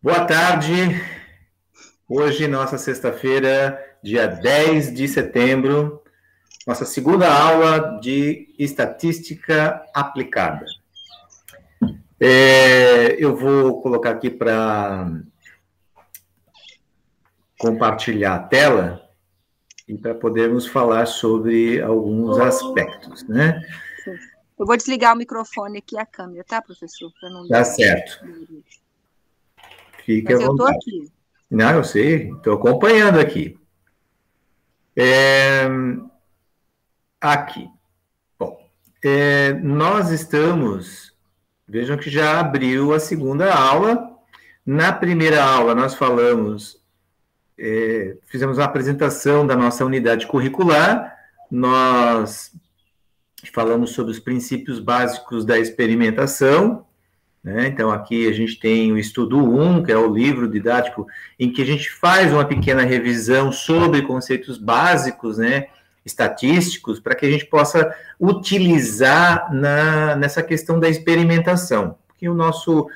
Boa tarde. Hoje, nossa sexta-feira, dia 10 de setembro, nossa segunda aula de estatística aplicada. Eu vou colocar aqui para compartilhar a tela e para podermos falar sobre alguns aspectos, né? Eu vou desligar o microfone aqui e a câmera, tá, professor? Para não Tá certo. Fique à vontade. Eu estou aqui. Não, eu sei, estou acompanhando aqui. Aqui. Bom, nós estamos... Vejam que já abriu a segunda aula. Na primeira aula, nós fizemos uma apresentação da nossa unidade curricular, nós falamos sobre os princípios básicos da experimentação, né? Então, aqui a gente tem o estudo 1, que é o livro didático, em que a gente faz uma pequena revisão sobre conceitos básicos, né, estatísticos, para que a gente possa utilizar nessa questão da experimentação. Porque o nosso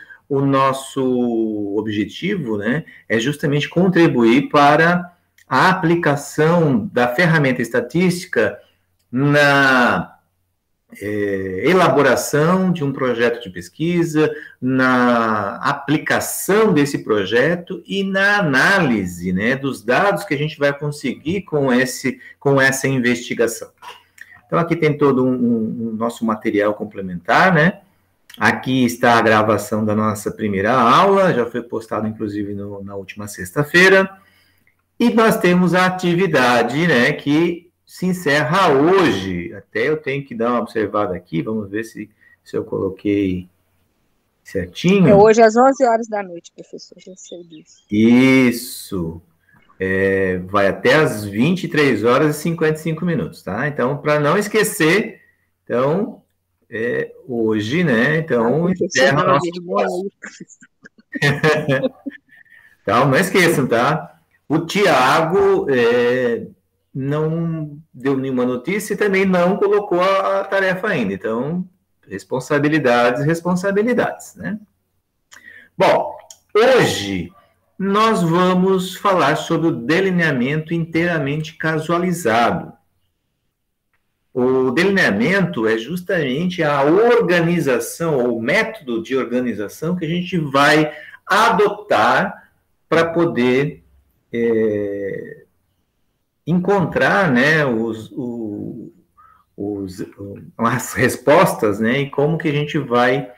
objetivo, né, é justamente contribuir para a aplicação da ferramenta estatística na elaboração de um projeto de pesquisa, na aplicação desse projeto e na análise, né, dos dados que a gente vai conseguir com essa investigação. Então, aqui tem todo um nosso material complementar, né? Aqui está a gravação da nossa primeira aula, já foi postado, inclusive, na última sexta-feira. E nós temos a atividade, né, que se encerra hoje. Até eu tenho que dar uma observada aqui, vamos ver se eu coloquei certinho. É hoje às 11 horas da noite, professor, já sei disso. Isso. Vai até às 23 horas e 55 minutos, tá? Então, para não esquecer, então, hoje, né? Então, encerra o nosso negócio. Então, não esqueçam, tá? O Tiago não deu nenhuma notícia e também não colocou a tarefa ainda. Então, responsabilidades, né? Bom, hoje nós vamos falar sobre o delineamento inteiramente casualizado. O delineamento é justamente a organização, ou o método de organização que a gente vai adotar para poder encontrar, né, as respostas, né, e como que a gente vai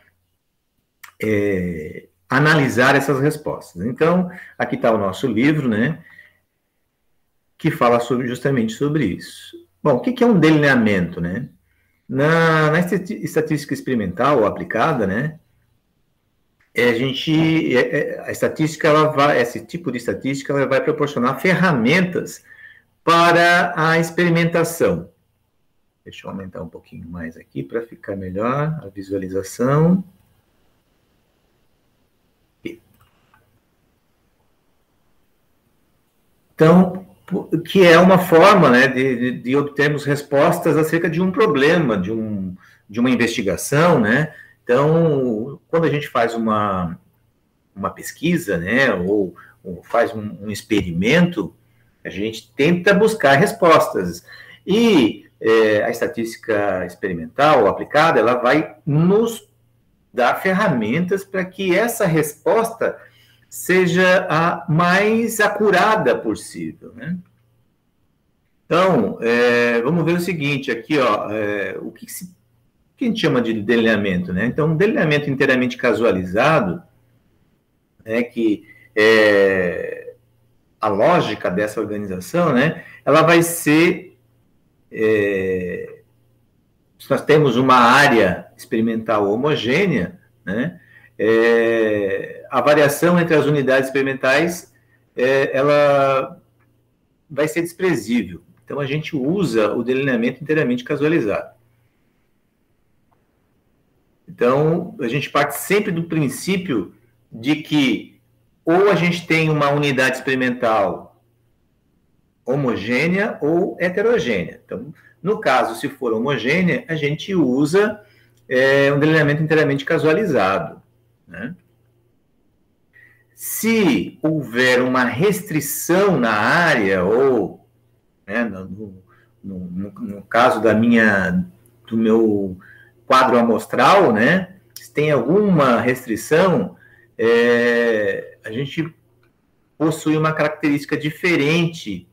analisar essas respostas. Então, aqui está o nosso livro, né, que fala justamente sobre isso. Bom, o que é um delineamento, né? Na estatística experimental ou aplicada, né, a estatística, esse tipo de estatística, ela vai proporcionar ferramentas para a experimentação. Deixa eu aumentar um pouquinho mais aqui para ficar melhor a visualização. Então, que é uma forma, né, de obtermos respostas acerca de um problema, de uma investigação, né? Então, quando a gente faz uma pesquisa, né, ou faz um experimento, a gente tenta buscar respostas. E a estatística experimental ou aplicada, ela vai nos dar ferramentas para que essa resposta seja a mais acurada possível, né? Então, vamos ver o seguinte, aqui, ó, o que a gente chama de delineamento, né? Então, um delineamento inteiramente casualizado, né, que a lógica dessa organização, né, ela vai ser, se nós temos uma área experimental homogênea, né, a variação entre as unidades experimentais, ela vai ser desprezível. Então, a gente usa o delineamento inteiramente casualizado. Então, a gente parte sempre do princípio de que ou a gente tem uma unidade experimental homogênea ou heterogênea. Então, no caso, se for homogênea, a gente usa um delineamento inteiramente casualizado, né? Se houver uma restrição na área, ou, né, no caso do meu quadro amostral, né, se tem alguma restrição, a gente possui uma característica diferente,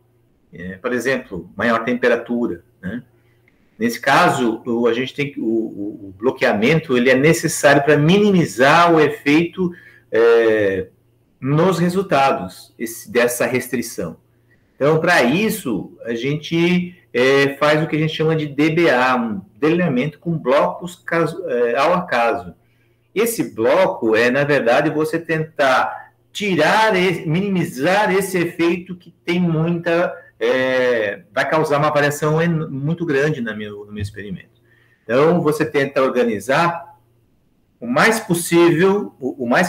por exemplo, maior temperatura, né? Nesse caso, a gente tem o bloqueamento, ele é necessário para minimizar o efeito nos resultados dessa restrição. Então, para isso, a gente faz o que a gente chama de DBA, um delineamento com blocos ao acaso. Esse bloco na verdade, você tentar minimizar esse efeito que tem vai causar uma variação muito grande no meu experimento. Então, você tenta organizar o mais que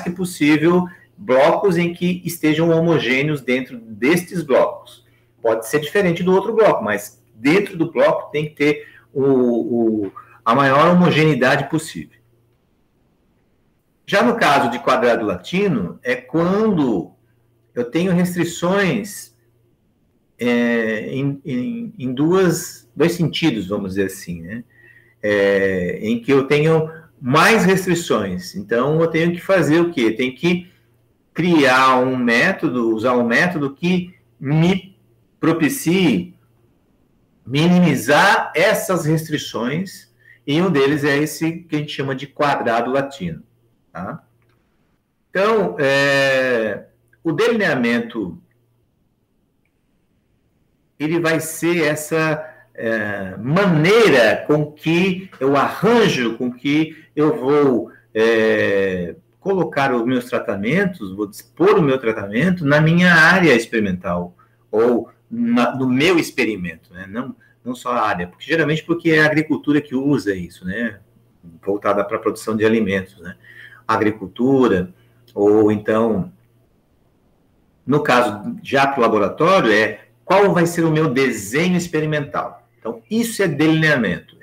possível, blocos em que estejam homogêneos dentro destes blocos. Pode ser diferente do outro bloco, mas dentro do bloco tem que ter a maior homogeneidade possível. Já no caso de quadrado latino, é quando eu tenho restrições em dois sentidos, vamos dizer assim, né? Em que eu tenho mais restrições. Então, eu tenho que fazer o quê? Tenho que criar usar um método que me propicie minimizar essas restrições, e um deles é esse que a gente chama de quadrado latino. Tá? Então, o delineamento ele vai ser essa maneira com que eu arranjo, com que eu vou colocar os meus tratamentos, vou dispor o meu tratamento na minha área experimental, ou no meu experimento, né? Não só a área, porque geralmente é a agricultura que usa isso, né? Voltada para a produção de alimentos, né? A agricultura, ou então, no caso já para o laboratório, qual vai ser o meu desenho experimental. Então, isso é delineamento,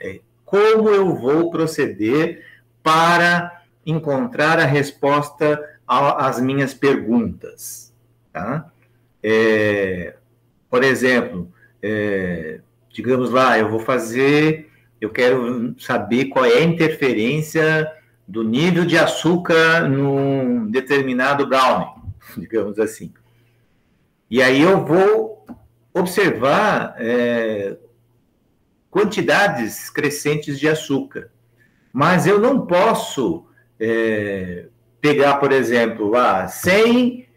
como eu vou proceder para encontrar a resposta às minhas perguntas. Tá? Por exemplo, digamos lá, eu quero saber qual é a interferência do nível de açúcar num determinado brownie, digamos assim. E aí eu vou observar quantidades crescentes de açúcar. Mas eu não posso pegar, por exemplo, 100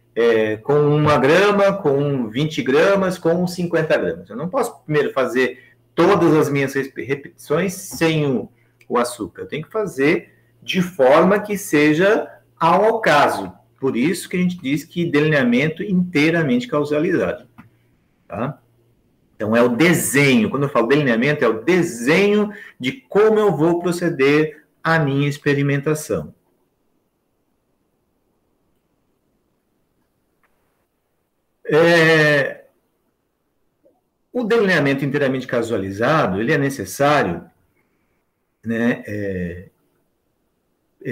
com 1 grama, com 20 gramas, com 50 gramas. Eu não posso primeiro fazer todas as minhas repetições sem o açúcar. Eu tenho que fazer de forma que seja ao caso. Por isso que a gente diz que delineamento inteiramente causalizado. Tá? Então, é o desenho. Quando eu falo delineamento, é o desenho de como eu vou proceder à minha experimentação. O delineamento inteiramente casualizado, ele é necessário, né? É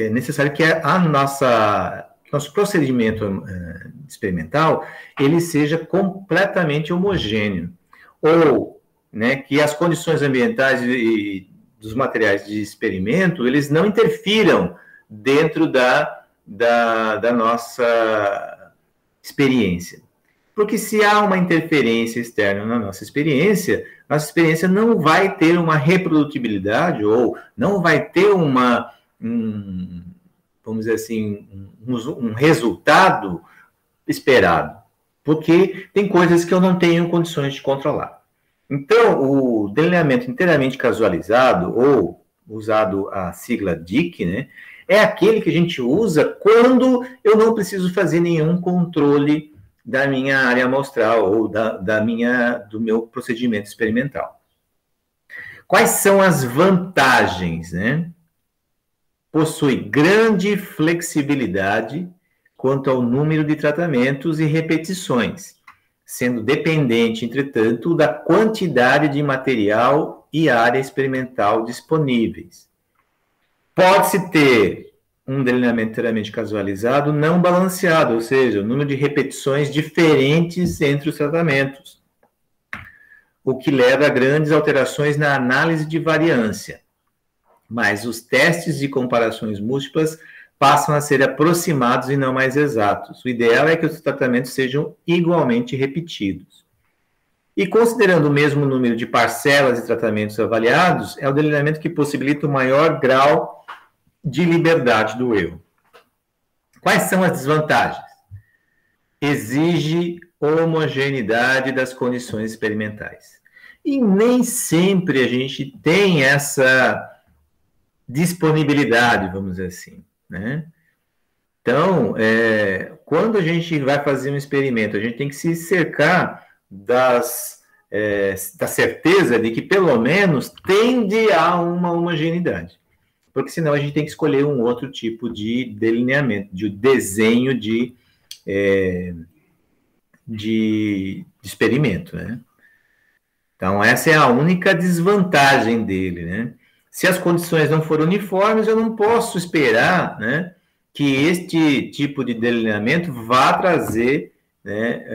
necessário que nosso procedimento experimental ele seja completamente homogêneo, ou, né, que as condições ambientais e dos materiais de experimento eles não interfiram dentro da nossa experiência. Porque se há uma interferência externa na nossa experiência não vai ter uma reprodutibilidade, ou não vai ter vamos dizer assim, um resultado esperado, porque tem coisas que eu não tenho condições de controlar. Então, o delineamento inteiramente casualizado, ou usado a sigla DIC, né, é aquele que a gente usa quando eu não preciso fazer nenhum controle da minha área amostral, ou do meu procedimento experimental. Quais são as vantagens, né? Possui grande flexibilidade quanto ao número de tratamentos e repetições, sendo dependente, entretanto, da quantidade de material e área experimental disponíveis. Pode-se ter um delineamento inteiramente casualizado não balanceado, ou seja, o número de repetições diferentes entre os tratamentos, o que leva a grandes alterações na análise de variância. Mas os testes de comparações múltiplas passam a ser aproximados e não mais exatos. O ideal é que os tratamentos sejam igualmente repetidos. E considerando o mesmo número de parcelas de tratamentos avaliados, é o delineamento que possibilita o maior grau de liberdade do erro. Quais são as desvantagens? Exige homogeneidade das condições experimentais. E nem sempre a gente tem essa disponibilidade, vamos dizer assim, né? Então, quando a gente vai fazer um experimento, a gente tem que se cercar da certeza de que, pelo menos, tende a uma homogeneidade. Porque, senão, a gente tem que escolher um outro tipo de delineamento, de desenho de experimento, né? Então, essa é a única desvantagem dele, né? Se as condições não forem uniformes, eu não posso esperar, né, que este tipo de delineamento vá trazer, né,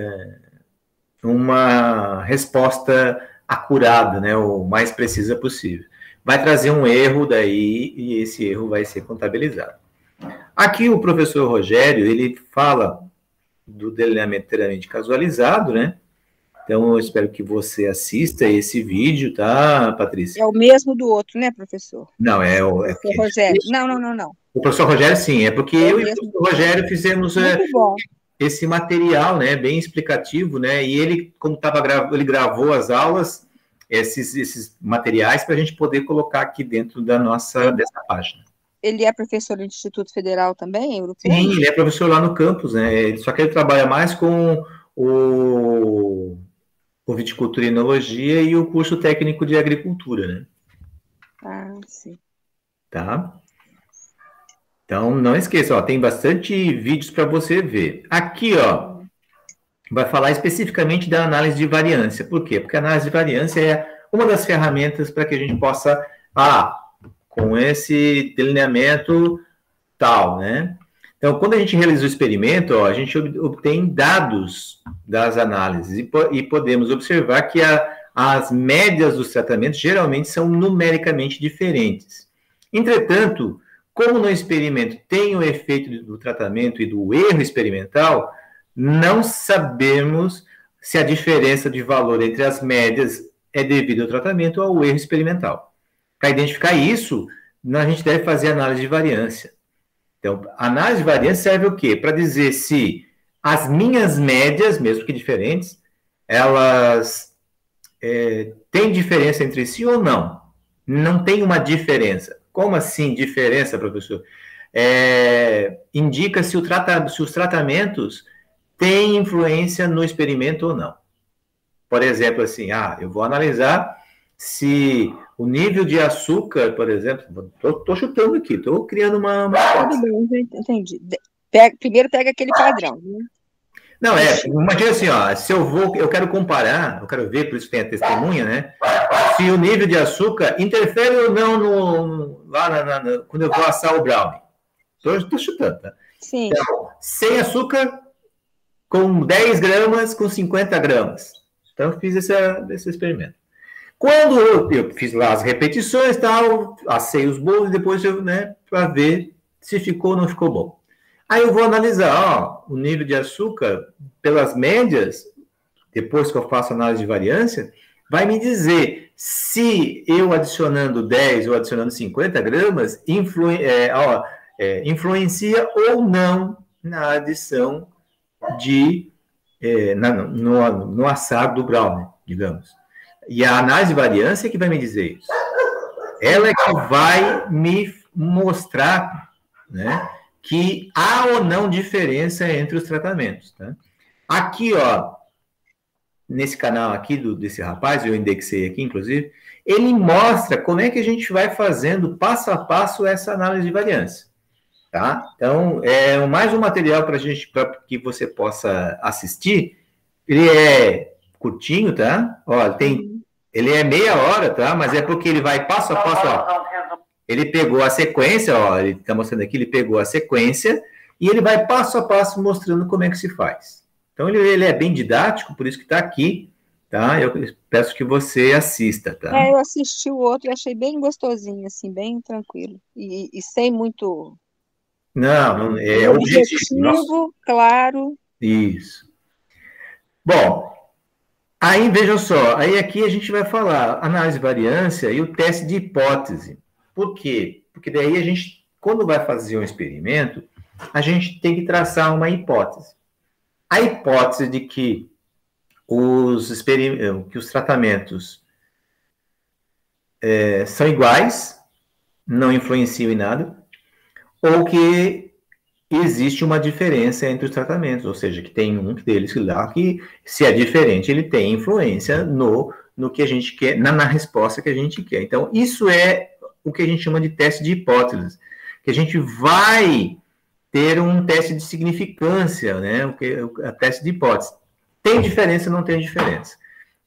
uma resposta acurada, né, o mais precisa possível. Vai trazer um erro daí e esse erro vai ser contabilizado. Aqui o professor Rogério, ele fala do delineamento inteiramente casualizado, né? Então, eu espero que você assista esse vídeo, tá, Patrícia? É o mesmo do outro, né, professor? Não, Professor Rogério. Não. O professor Rogério, sim, é porque eu e o professor Rogério fizemos esse material, né, bem explicativo, né, e ele, como ele gravou as aulas, esses materiais, para a gente poder colocar aqui dentro dessa página. Ele é professor do Instituto Federal também, europeu? Sim, ele é professor lá no campus, né, só que ele trabalha mais com o Viticultura e Enologia e o curso técnico de agricultura, né? Ah, sim. Tá? Então, não esqueça, ó, tem bastante vídeos para você ver. Aqui, ó, vai falar especificamente da análise de variância. Por quê? Porque a análise de variância é uma das ferramentas para que a gente possa, com esse delineamento tal, né? Então, quando a gente realiza o experimento, ó, a gente obtém dados das análises e podemos observar que as médias dos tratamentos geralmente são numericamente diferentes. Entretanto, como no experimento tem o efeito do tratamento e do erro experimental, não sabemos se a diferença de valor entre as médias é devido ao tratamento ou ao erro experimental. Para identificar isso, a gente deve fazer análise de variância. Então, a análise de variância serve o quê? Para dizer se as minhas médias, mesmo que diferentes, elas têm diferença entre si ou não. Não tem uma diferença. Como assim diferença, professor? Indica se os tratamentos têm influência no experimento ou não. Por exemplo, assim, eu vou analisar se o nível de açúcar, por exemplo, estou chutando aqui, estou criando uma... Tudo bem, entendi. Primeiro pega aquele padrão, né? Não, imagina assim, ó, se eu quero comparar, eu quero ver, por isso tem a testemunha, né? Se o nível de açúcar interfere ou não quando eu vou assar o brownie. Estou chutando, tá? Sim. Então, sem açúcar, com 10 gramas, com 50 gramas. Então, eu fiz esse experimento. Quando eu fiz lá as repetições, tal, assei os bolos e depois para ver se ficou ou não ficou bom. Aí eu vou analisar, o nível de açúcar pelas médias, depois que eu faço análise de variância, vai me dizer se eu adicionando 10 ou adicionando 50 gramas influencia ou não na adição no assar do brownie, digamos. E a análise de variância é que vai me dizer isso. Ela é que vai me mostrar, né, que há ou não diferença entre os tratamentos. Tá? Aqui, ó, nesse canal aqui desse rapaz, eu indexei aqui, inclusive, ele mostra como é que a gente vai fazendo passo a passo essa análise de variância. Tá? Então, é mais um material para que você possa assistir. Ele é curtinho, tá? Ó, ele é meia hora, tá? Mas é porque ele vai passo a passo, ó. Ele pegou a sequência, ó, ele está mostrando aqui, ele pegou a sequência e ele vai passo a passo mostrando como é que se faz. Então, ele é bem didático, por isso que está aqui, tá? Eu peço que você assista, tá? Eu assisti o outro e achei bem gostosinho, assim, bem tranquilo. E sem muito Não, é objetivo. objetivo, claro. Isso. Bom, aí veja só, aí aqui a gente vai falar análise de variância e o teste de hipótese. Por quê? Porque daí a gente, quando vai fazer um experimento, a gente tem que traçar uma hipótese. A hipótese de que os tratamentos são iguais, não influenciam em nada, ou que existe uma diferença entre os tratamentos, ou seja, que tem um deles lá que, se é diferente, ele tem influência no que a gente quer, na resposta que a gente quer. Então, isso é o que a gente chama de teste de hipóteses, que a gente vai ter um teste de significância, né? O teste de hipótese. Tem diferença ou não tem diferença?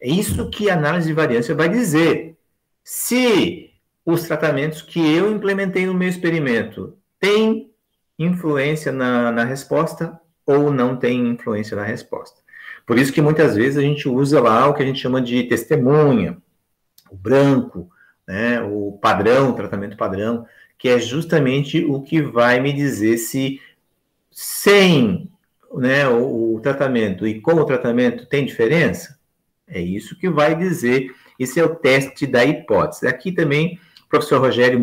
É isso que a análise de variância vai dizer. Se os tratamentos que eu implementei no meu experimento têm influência na resposta ou não tem influência na resposta. Por isso que muitas vezes a gente usa lá o que a gente chama de testemunha, o branco, né, o padrão, o tratamento padrão, que é justamente o que vai me dizer se sem, né, o tratamento e com o tratamento tem diferença. É isso que vai dizer. Esse é o teste da hipótese. Aqui também o professor Rogério,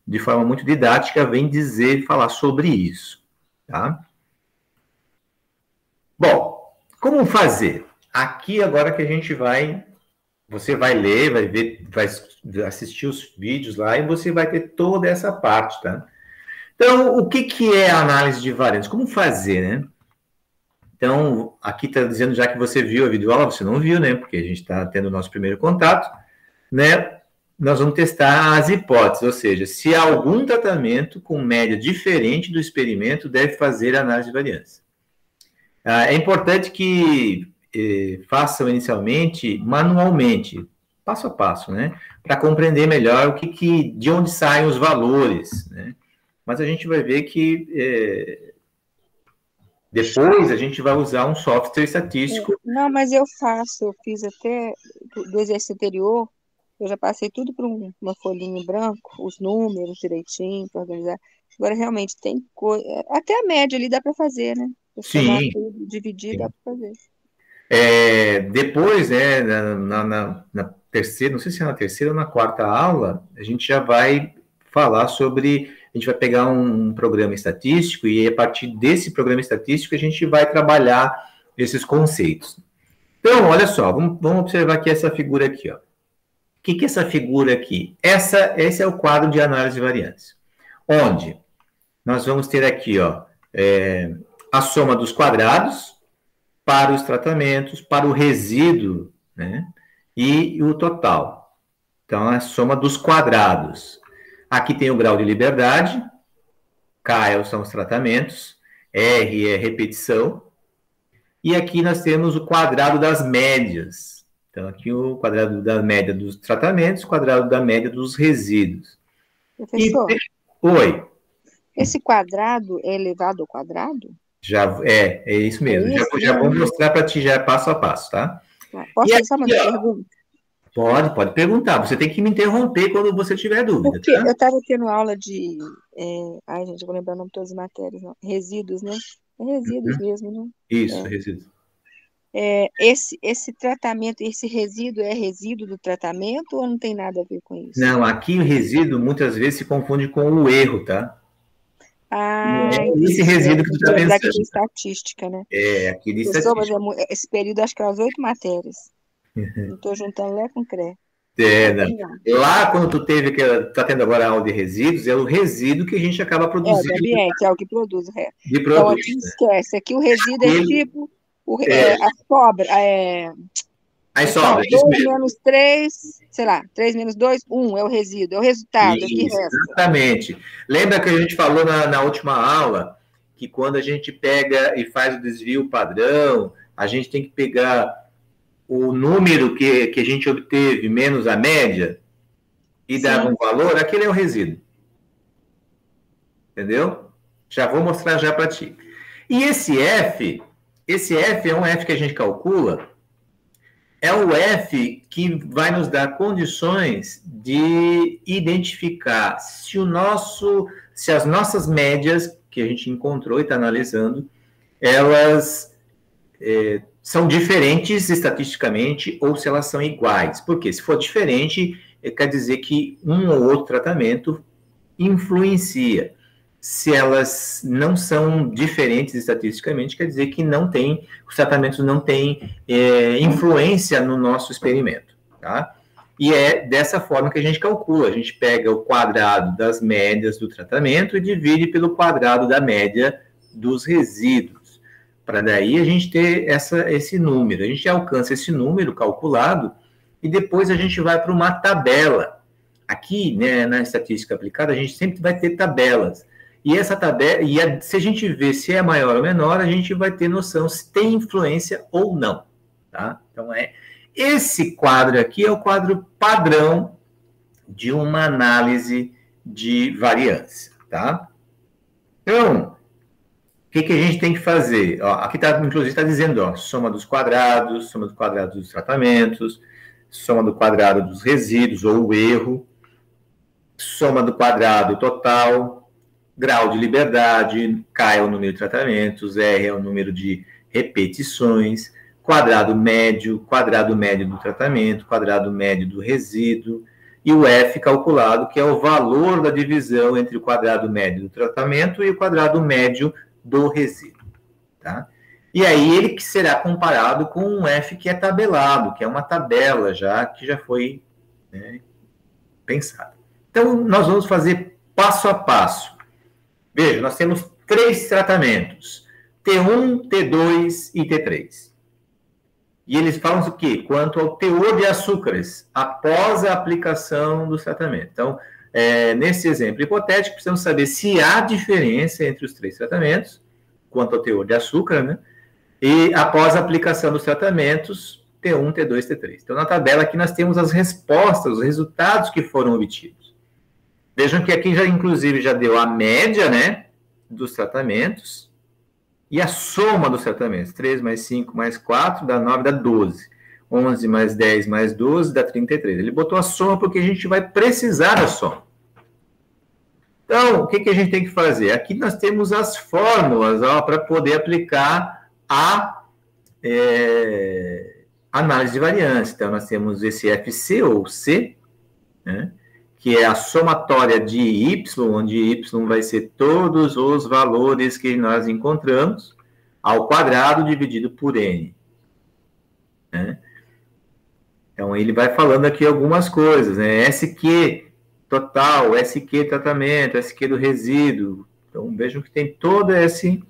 de forma muito didática, vem falar sobre isso. Tá? Bom, como fazer? Aqui agora que a gente você vai ler, vai ver, vai assistir os vídeos lá e você vai ter toda essa parte, tá? Então, o que é a análise de variância? Como fazer, né? Então, aqui está dizendo já que você viu a videoaula, você não viu, né? Porque a gente está tendo o nosso primeiro contato, né? Nós vamos testar as hipóteses, ou seja, se há algum tratamento com média diferente do experimento, deve fazer a análise de variância. É importante que façam inicialmente manualmente, passo a passo, né? Para compreender melhor de onde saem os valores, né? Mas a gente vai ver que depois a gente vai usar um software estatístico. Não, mas eu fiz até do exercício anterior, eu já passei tudo para uma folhinha em branco, os números direitinho, para organizar. Agora, realmente, tem coisa. Até a média ali dá para fazer, né? Sim. Tudo, dividir, sim. Dá para fazer. Depois, né, na terceira, não sei se é na terceira ou na quarta aula, a gente já vai falar sobre. A gente vai pegar um programa estatístico e, a partir desse programa estatístico, a gente vai trabalhar esses conceitos. Então, olha só, vamos observar aqui essa figura aqui, ó. O que é essa figura aqui? Esse é o quadro de análise de variância, onde nós vamos ter aqui, ó, a soma dos quadrados para os tratamentos, para o resíduo, né, e o total. Então, a soma dos quadrados. Aqui tem o grau de liberdade, K são os tratamentos, R é repetição, e aqui nós temos o quadrado das médias. Então, aqui o quadrado da média dos tratamentos, quadrado da média dos resíduos. Professor, oi. Esse quadrado é elevado ao quadrado? É isso mesmo. Já vou mostrar para ti, já passo a passo, tá? Posso fazer só uma pergunta? Pode perguntar. Você tem que me interromper quando você tiver dúvida. Porque eu estava tendo aula de... Ai, gente, eu vou lembrar o nome de todas as matérias. Não. Resíduos, né? É resíduos mesmo, né? Isso, resíduos. Esse tratamento, esse resíduo é resíduo do tratamento ou não tem nada a ver com isso? Não, aqui o resíduo muitas vezes se confunde com o erro, tá? Esse resíduo que tu está pensando. Daqui de estatística, né? Aqui de estatística. Mas esse período acho que é as 8 matérias. Não estou juntando Lé com CRE. Lá, quando tu tá tendo agora a aula de resíduos, é o resíduo que a gente acaba produzindo. Do ambiente, é o que produz. Então, aqui esquece. Aqui o resíduo é tipo a sobra. Aí sobra, 2 menos 3, sei lá, 3 menos 2, 1 é o resíduo, é o resultado. Isso, exatamente. Lembra que a gente falou na última aula que quando a gente pega e faz o desvio padrão, a gente tem que pegar o número que a gente obteve menos a média? e dava um valor, aquele é o resíduo. Entendeu? Já vou mostrar já para ti. E esse F é um F que a gente calcula, é o F que vai nos dar condições de identificar se as nossas médias que a gente encontrou e está analisando, elas são diferentes estatisticamente ou se elas são iguais. Porque se for diferente, quer dizer que um ou outro tratamento influencia. Se elas não são diferentes estatisticamente, quer dizer que os tratamentos não têm influência no nosso experimento, tá? E é dessa forma que a gente calcula. A gente pega o quadrado das médias do tratamento e divide pelo quadrado da média dos resíduos, para daí a gente ter esse número. A gente alcança esse número calculado e depois a gente vai para uma tabela. Aqui, né, na estatística aplicada, a gente sempre vai ter tabelas. E essa tabela, se a gente vê se é maior ou menor, a gente vai ter noção se tem influência ou não, tá? Então, esse quadro aqui é o quadro padrão de uma análise de variância, tá? Então, o que a gente tem que fazer? Ó, aqui inclusive está dizendo, ó, soma dos quadrados dos tratamentos, soma do quadrado dos resíduos ou o erro, soma do quadrado total, grau de liberdade, K é o número de tratamentos, R é o número de repetições, quadrado médio do tratamento, quadrado médio do resíduo, e o F calculado, que é o valor da divisão entre o quadrado médio do tratamento e o quadrado médio do resíduo, tá? E aí ele que será comparado com um F que é tabelado, que é uma tabela que já foi, né, pensada. Então, nós vamos fazer passo a passo. Veja, nós temos 3 tratamentos, T1, T2 e T3. E eles falam o quê? Quanto ao teor de açúcares após a aplicação do tratamento. Então, nesse exemplo hipotético, precisamos saber se há diferença entre os 3 tratamentos, quanto ao teor de açúcar, né? E após a aplicação dos tratamentos, T1, T2, T3. Então, na tabela aqui nós temos as respostas, os resultados que foram obtidos. Vejam que aqui inclusive já deu a média, né, dos tratamentos e a soma dos tratamentos. 3 mais 5 mais 4 dá 9, dá 12. 11 mais 10 mais 12 dá 33. Ele botou a soma porque a gente vai precisar da soma. Então, o que a gente tem que fazer? Aqui nós temos as fórmulas para poder aplicar a análise de variância. Então, nós temos esse FC ou C, né, que é a somatória de y, onde y vai ser todos os valores que nós encontramos, ao quadrado dividido por n. Né? Então, ele vai falando aqui algumas coisas, né? SQ total, SQ tratamento, SQ do resíduo. Então, vejam que tem todo esse...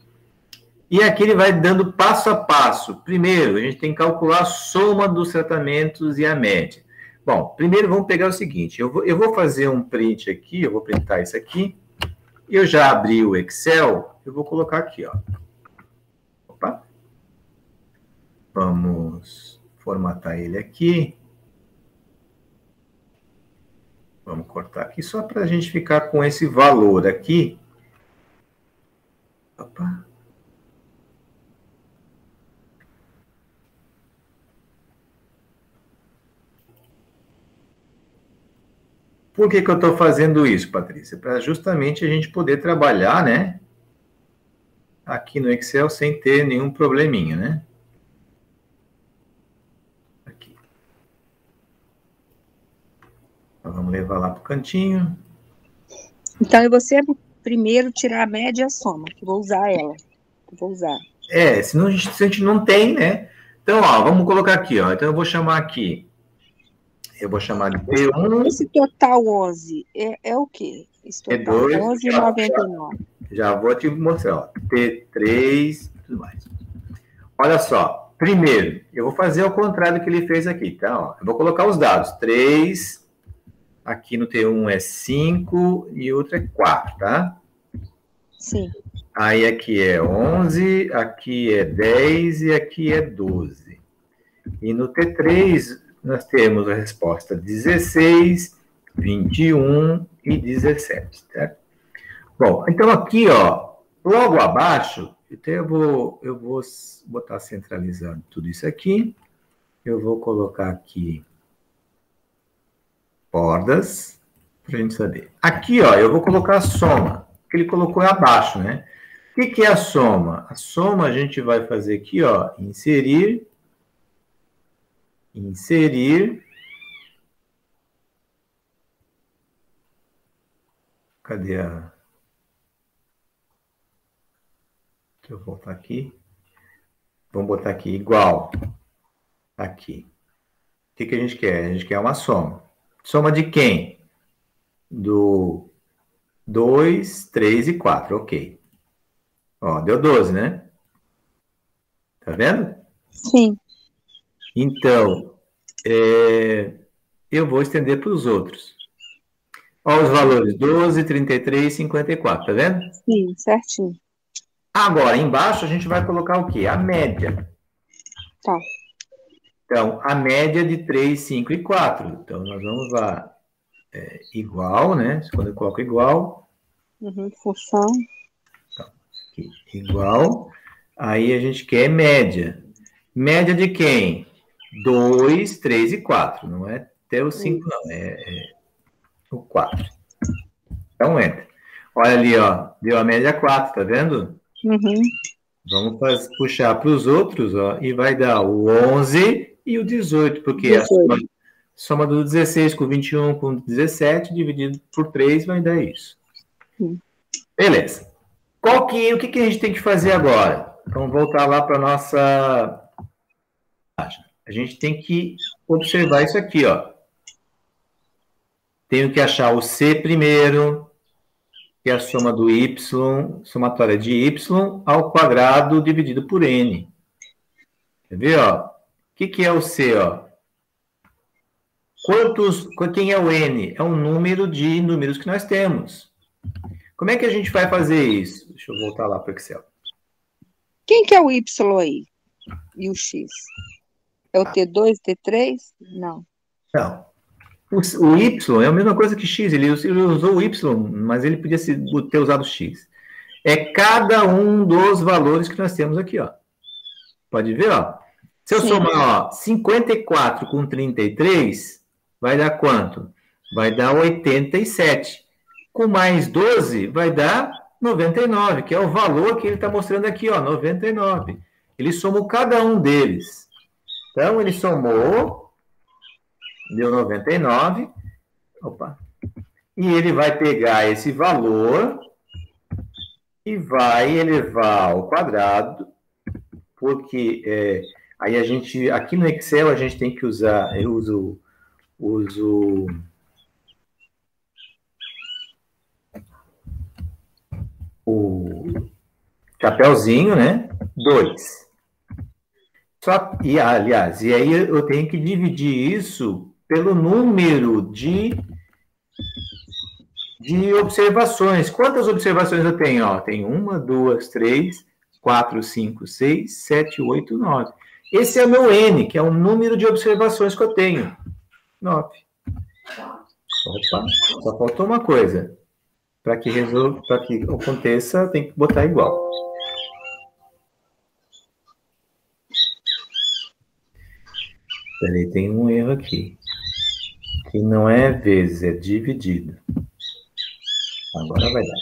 E aqui ele vai dando passo a passo. Primeiro, a gente tem que calcular a soma dos tratamentos e a média. Bom, primeiro vamos pegar o seguinte, eu vou fazer um print aqui, eu vou printar isso aqui, eu já abri o Excel, eu vou colocar aqui, ó. Opa. Vamos formatar ele aqui. Vamos cortar aqui só para a gente ficar com esse valor aqui. Opa. Por que eu estou fazendo isso, Patrícia? Para justamente a gente poder trabalhar, né, aqui no Excel sem ter nenhum probleminha, né? Aqui. Então, vamos levar lá para o cantinho. Então, eu vou sempre primeiro tirar a média e a soma, que vou usar ela. Senão a gente não tem, né? Então, ó, vamos colocar aqui, ó. Então, eu vou chamar aqui. Eu vou chamar de T1. Esse total 11 é o quê? Esse total T2, 11,99. Já vou te mostrar, ó. T3, tudo mais. Olha só. Primeiro, eu vou fazer ao contrário do que ele fez aqui, tá? Ó, eu vou colocar os dados. 3, aqui no T1 é 5 e outro é 4, tá? Sim. Aí aqui é 11, aqui é 10 e aqui é 12. E no T3... nós temos a resposta 16, 21 e 17, certo? Bom, então aqui, ó, logo abaixo, então eu vou botar centralizado tudo isso aqui. Eu vou colocar aqui bordas, para a gente saber. Aqui, ó, eu vou colocar a soma, que ele colocou abaixo, né? O que é a soma? A soma a gente vai fazer aqui, ó, inserir. Cadê a... Deixa eu voltar aqui. Vamos botar aqui, igual. Aqui. O que a gente quer? A gente quer uma soma. Soma de quem? Do 2, 3 e 4, ok. Ó, deu 12, né? Tá vendo? Sim. Então, eu vou estender para os outros. Olha os valores, 12, 33 e 54, tá vendo? Sim, certinho. Agora, embaixo, a gente vai colocar o quê? A média. Tá. Então, a média de 3, 5 e 4. Então, nós vamos lá, igual, né? Quando eu coloco igual. Função. Então, aqui, igual. Aí a gente quer média. Média de quem? 2, 3 e 4. Não é até o 5, não. É o 4. Então, entra. Olha ali, ó. Deu a média 4, tá vendo? Vamos puxar para os outros, ó. E vai dar o 11 e o 18, porque 18. A soma do 16 com 21 com 17, dividido por 3, vai dar isso. Beleza. O que a gente tem que fazer agora? Vamos voltar lá para a nossa página. A gente tem que observar isso aqui, ó. Tenho que achar o C primeiro, que é a soma do y, somatória de y ao quadrado dividido por n. Quer ver, ó? O que é o C, ó? Quem é o n? É um número de números que nós temos. Como é que a gente vai fazer isso? Deixa eu voltar lá para o Excel. Quem que é o y aí? E o x? É o T2, T3? Não. Não. O y é a mesma coisa que x. Ele usou o y, mas ele podia ter usado o x. É cada um dos valores que nós temos aqui, ó. Pode ver, ó. Se eu somar, ó, 54 com 33, vai dar quanto? Vai dar 87. Com mais 12, vai dar 99, que é o valor que ele está mostrando aqui, ó, 99. Ele somou cada um deles. Então, ele somou, deu 99. Opa. E ele vai pegar esse valor e vai elevar ao quadrado, porque aí a gente, aqui no Excel, a gente tem que usar, eu uso o chapeuzinho, né? 2. E aí eu tenho que dividir isso pelo número de observações. Quantas observações eu tenho? Ó, tem 1, 2, 3, 4, 5, 6, 7, 8, 9. Esse é o meu N, que é o número de observações que eu tenho. 9. Opa, só faltou uma coisa. Para que aconteça, tem que botar igual. Peraí, tem um erro aqui. Que não é vezes, é dividido. Agora vai dar.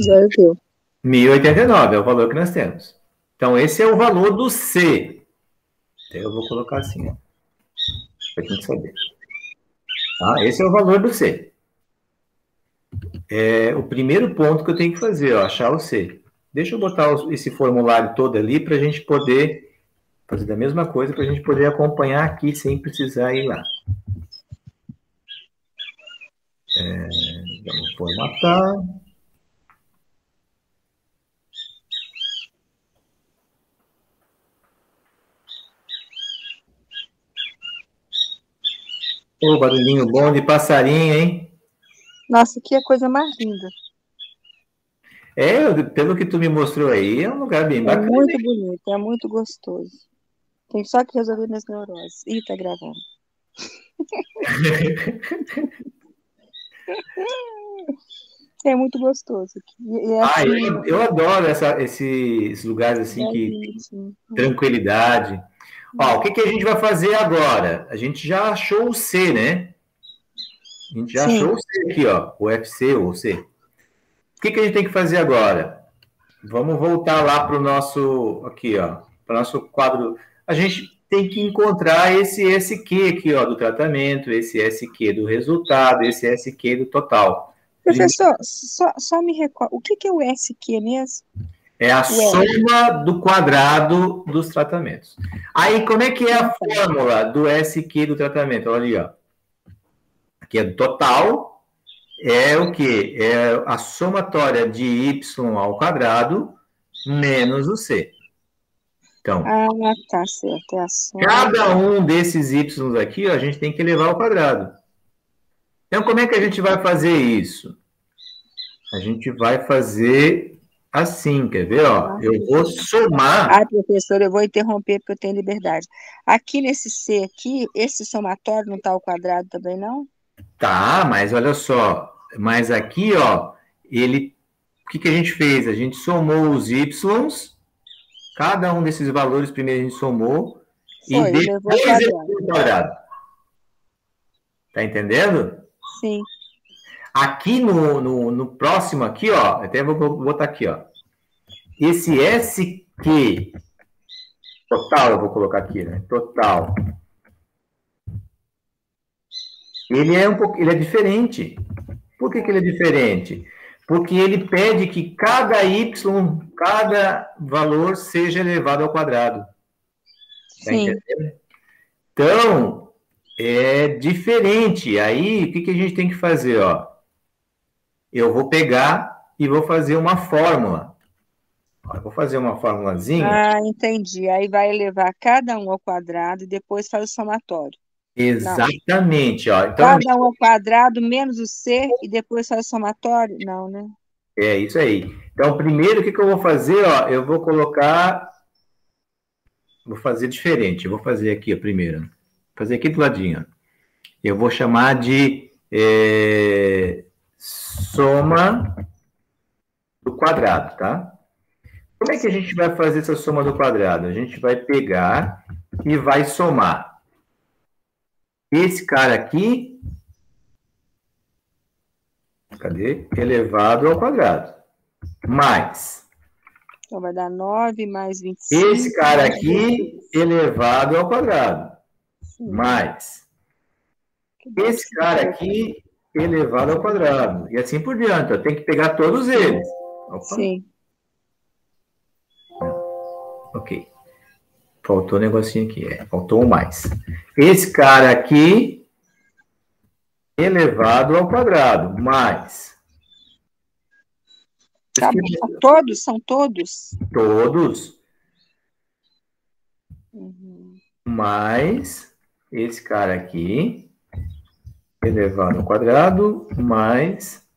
Já viu. 1089 é o valor que nós temos. Então, esse é o valor do C. Então, eu vou colocar assim, ó. Para a gente saber. Tá? Esse é o valor do C. É o primeiro ponto que eu tenho que fazer, ó, achar o C. Deixa eu botar esse formulário todo ali para a gente poder fazer a mesma coisa, para a gente poder acompanhar aqui sem precisar ir lá. Vamos formatar. Ô, barulhinho bom de passarinho, hein? Nossa, que é a coisa mais linda. Pelo que tu me mostrou aí, é um lugar bem bacana. É muito bonito, é muito gostoso. Tem só que resolver minhas neuroses. Ih, tá gravando. É muito gostoso aqui. E é assim, eu adoro esses lugares assim que belíssimo. tranquilidade. Ó, o que que a gente vai fazer agora? A gente já achou o C, né? A gente já Sim, achou o C aqui, ó, o FC ou o C. O que que a gente tem que fazer agora? Vamos voltar lá para o nosso, aqui, ó, para o nosso quadro. A gente tem que encontrar esse SQ aqui, ó, do tratamento, esse SQ do resultado, esse SQ do total. professor, só me recorda, o que é o SQ mesmo? É a O S. soma do quadrado dos tratamentos. Aí, como é que é a fórmula do SQ do tratamento? Olha ali, ó. Aqui é do total, é o quê? É a somatória de y ao quadrado menos o c. Então, Ah, tá certo, é a soma. cada um desses y aqui, ó, a gente tem que elevar ao quadrado. Então, como é que a gente vai fazer isso? A gente vai fazer assim, quer ver? Ó? Eu vou somar. Ah, professor, eu vou interromper porque eu tenho liberdade. Aqui nesse C aqui, esse somatório não está ao quadrado também, não? Tá, mas olha só. Mas aqui, ó, o que que a gente fez? A gente somou os y's, cada um desses valores primeiro a gente somou, e Foi, levou ao depois elevou quadrado. ao quadrado. Tá entendendo? Sim. Aqui no próximo aqui, ó, até vou botar aqui, ó. Esse SQ total, eu vou colocar aqui, né? Total. Ele é diferente. Por que que ele é diferente? Porque ele pede que cada y, cada valor seja elevado ao quadrado. Tá Sim. entendendo? Então, é diferente. Aí, o que que a gente tem que fazer, ó? Eu vou pegar e vou fazer uma fórmula. Eu vou fazer uma formulazinha. Ah, entendi. Aí vai elevar cada um ao quadrado e depois faz o somatório. Exatamente, ó. Então, Cada um ao quadrado menos o C e depois faz o somatório? Não, né? é isso aí. Então, primeiro, o que que eu vou fazer, ó? Eu vou colocar... Vou fazer diferente. Eu vou fazer aqui, ó, primeiro. Vou fazer aqui do ladinho, ó. Eu vou chamar de soma do quadrado, tá? Como é que a gente vai fazer essa soma do quadrado? A gente vai pegar e vai somar esse cara aqui, cadê? Elevado ao quadrado, mais Então vai dar 9 mais 25. esse cara aqui elevado ao quadrado, mais esse cara aqui elevado ao quadrado, e assim por diante. Eu tenho que pegar todos eles. Opa. Sim. Ok. Faltou um negocinho aqui. Faltou um mais. Esse cara aqui elevado ao quadrado, mais. Tá bom. Todos? São todos? Todos. Uhum. Mais esse cara aqui elevado ao quadrado, mais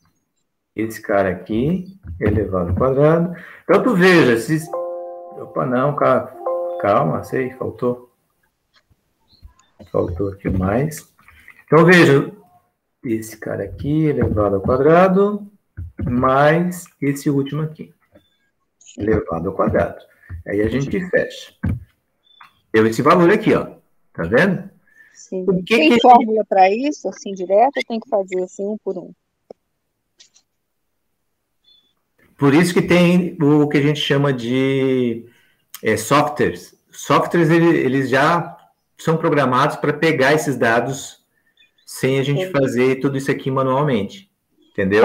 esse cara aqui elevado ao quadrado. Então, tu veja, se... Opa, não, calma, sei, faltou. Faltou aqui mais. Então, veja, esse cara aqui elevado ao quadrado, mais esse último aqui, elevado ao quadrado. Aí a gente fecha. Deu esse valor aqui, ó. Tá vendo? Sim. Tem fórmula para isso, assim, direto, ou tem que fazer assim, um por um? Por isso que tem o que a gente chama de softwares. Softwares, eles já são programados para pegar esses dados sem a gente fazer tudo isso aqui manualmente. Entendeu?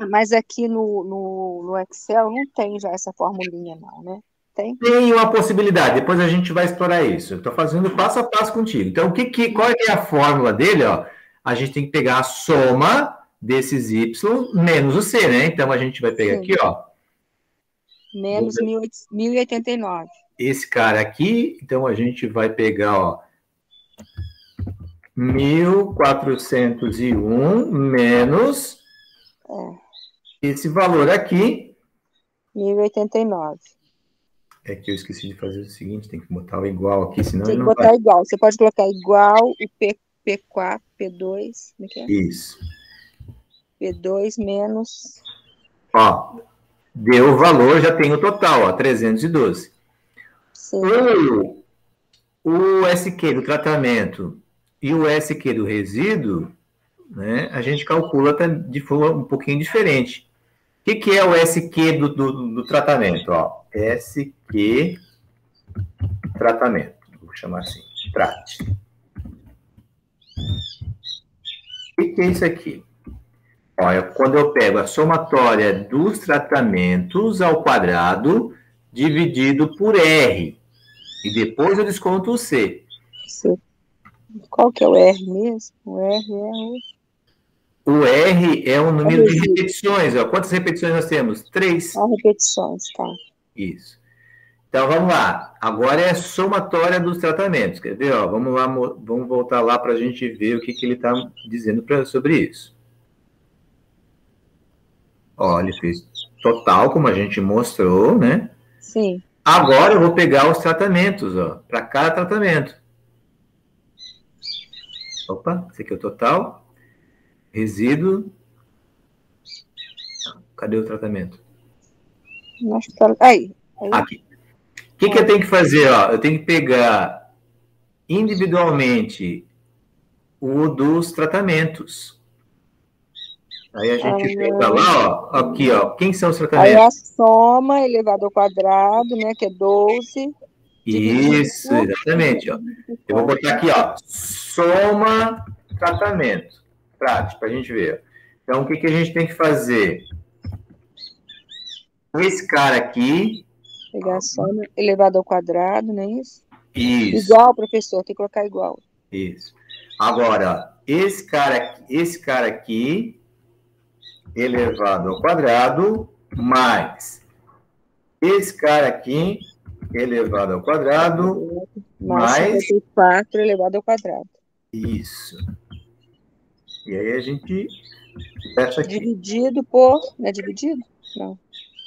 Mas aqui no Excel não tem já essa formulinha, não, né? Tem? Tem uma possibilidade, depois a gente vai explorar isso. Eu estou fazendo passo a passo contigo. Então, qual é a fórmula dele? Ó? A gente tem que pegar a soma desses y menos o c, né? Então, a gente vai pegar aqui, ó. Menos 1089. Esse cara aqui, então a gente vai pegar, ó, 1401 menos esse valor aqui. 1089. É que eu esqueci de fazer o seguinte, tem que botar o igual aqui, senão tem ele que não botar vai. igual. Você pode colocar igual o P4, P2, como é que é? Isso. P2 menos... Ó, deu o valor, já tem o total, ó, 312. Sim. O SQ do tratamento e o SQ do resíduo, né, a gente calcula de forma um pouquinho diferente. O que é o SQ do tratamento? Ó, SQ tratamento, vou chamar assim, trate. O que é isso aqui? Olha, quando eu pego a somatória dos tratamentos ao quadrado dividido por R, e depois eu desconto o C. Qual que é o R mesmo? O R é o R é o número de repetições. Ó. Quantas repetições nós temos? 3. Repetições, tá. Isso. Então, vamos lá. Agora é a somatória dos tratamentos. Quer ver? Ó, vamos lá, vamos voltar lá para a gente ver o que ele está dizendo sobre isso. Ó, ele fez total, como a gente mostrou, né? Sim. Agora eu vou pegar os tratamentos, ó, para cada tratamento. Opa, esse aqui é o total. Resíduo. Cadê o tratamento? Aí. Aqui. O que eu tenho que fazer? Ó? Eu tenho que pegar individualmente o dos tratamentos. Aí a gente pega lá, ó, aqui, ó, quem são os tratamentos? Aí a soma elevado ao quadrado, né, que é 12. Isso, exatamente, ó. Eu vou botar aqui, ó, soma tratamento. Prático, para a gente ver. Então, o que a gente tem que fazer? Esse cara aqui... Pegar a soma elevado ao quadrado, não é isso? Isso. Igual, professor, tem que colocar igual. Isso. Agora, esse cara aqui, elevado ao quadrado, mais esse cara aqui, elevado ao quadrado, mais 54 elevado ao quadrado. Isso. E aí a gente fecha aqui. Dividido por... Não é dividido? Não.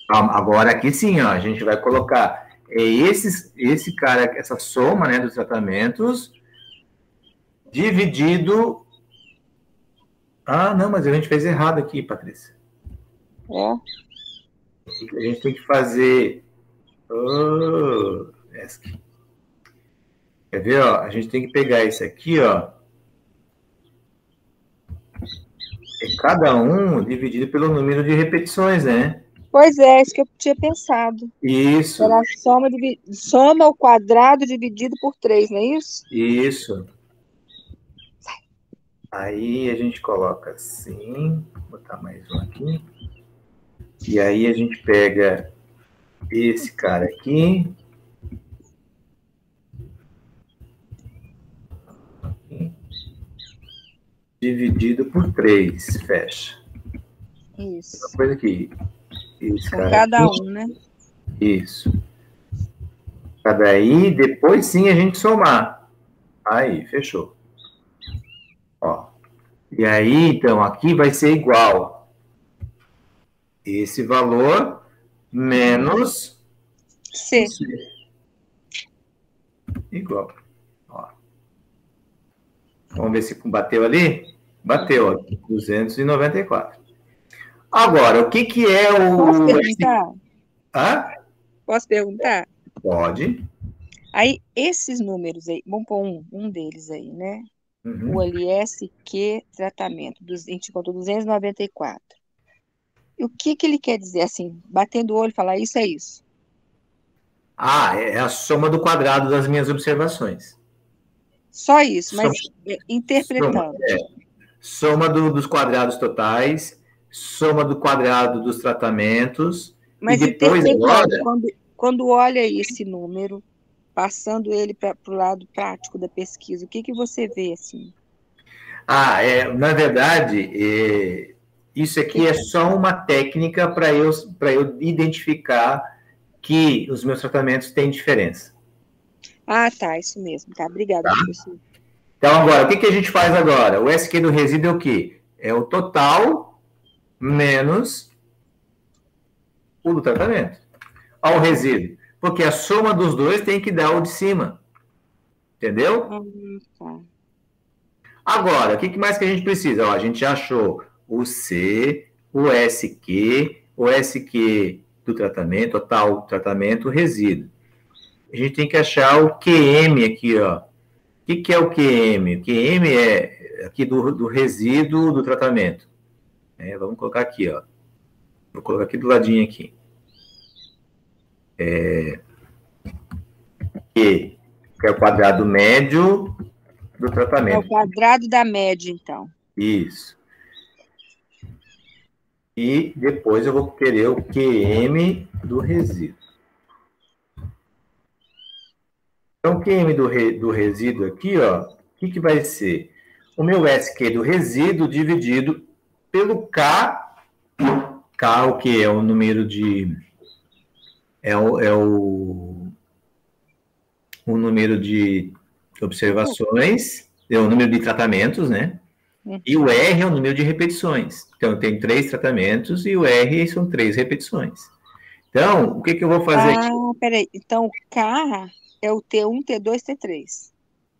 Agora aqui sim, ó, a gente vai colocar esse cara, essa soma, né, dos tratamentos, dividido... Ah, não, mas a gente fez errado aqui, Patrícia. É? A gente tem que fazer... Quer ver, ó? A gente tem que pegar esse aqui, ó. É cada um dividido pelo número de repetições, né? Pois é, isso que eu tinha pensado. Isso. Era a soma ao quadrado dividido por 3, não é isso? Isso. Aí a gente coloca assim, vou botar mais um aqui. E aí a gente pega esse cara aqui. Dividido por 3, fecha. Isso. Uma coisa aqui. Esse Com cara cada aqui. um, né? Isso. Cada aí, depois sim a gente somar. Aí, fechou. Ó. E aí, então, aqui vai ser igual esse valor menos C. Igual. Ó. Vamos ver se bateu ali? Bateu, ó, 294. Agora, o que é o... Posso perguntar? Hã? Posso perguntar? Pode. Aí, esses números aí, vamos pôr um deles aí, né? Uhum. O LSQ tratamento, a gente encontrou 294. E o que ele quer dizer, assim, batendo o olho e falar isso é isso? Ah, é a soma do quadrado das minhas observações. Só isso, mas interpretando. Soma dos quadrados totais, soma do quadrado dos tratamentos, mas e depois interpretando, agora... quando olha esse número, passando ele para o lado prático da pesquisa, o que você vê, assim? Na verdade, isso aqui é só uma técnica para eu identificar que os meus tratamentos têm diferença. Ah, tá, isso mesmo. Tá, obrigada, professor. Então, agora, o que a gente faz agora? O SQ do resíduo é o quê? É o total menos o do tratamento. Ao resíduo. Porque a soma dos dois tem que dar o de cima. Entendeu? Tá. Agora, o que mais que a gente precisa? Ó, a gente já achou o C, o SQ, o SQ do tratamento, o tal tratamento, o resíduo. A gente tem que achar o QM aqui, ó. O que é o QM? O QM é aqui do resíduo do tratamento. Vamos colocar aqui, ó. Vou colocar aqui do ladinho aqui. Que é o quadrado médio do tratamento. É o quadrado da média, então. Isso. E depois eu vou querer o QM do resíduo. Então, o QM do resíduo aqui, ó, o que vai ser? O meu SQ do resíduo dividido pelo K, o que é o número de... o número de observações, é o número de tratamentos, né? E o R é o número de repetições. Então, eu tenho 3 tratamentos e o R são 3 repetições. Então, o que eu vou fazer aqui? Peraí. Então, o K é o T1, T2, T3.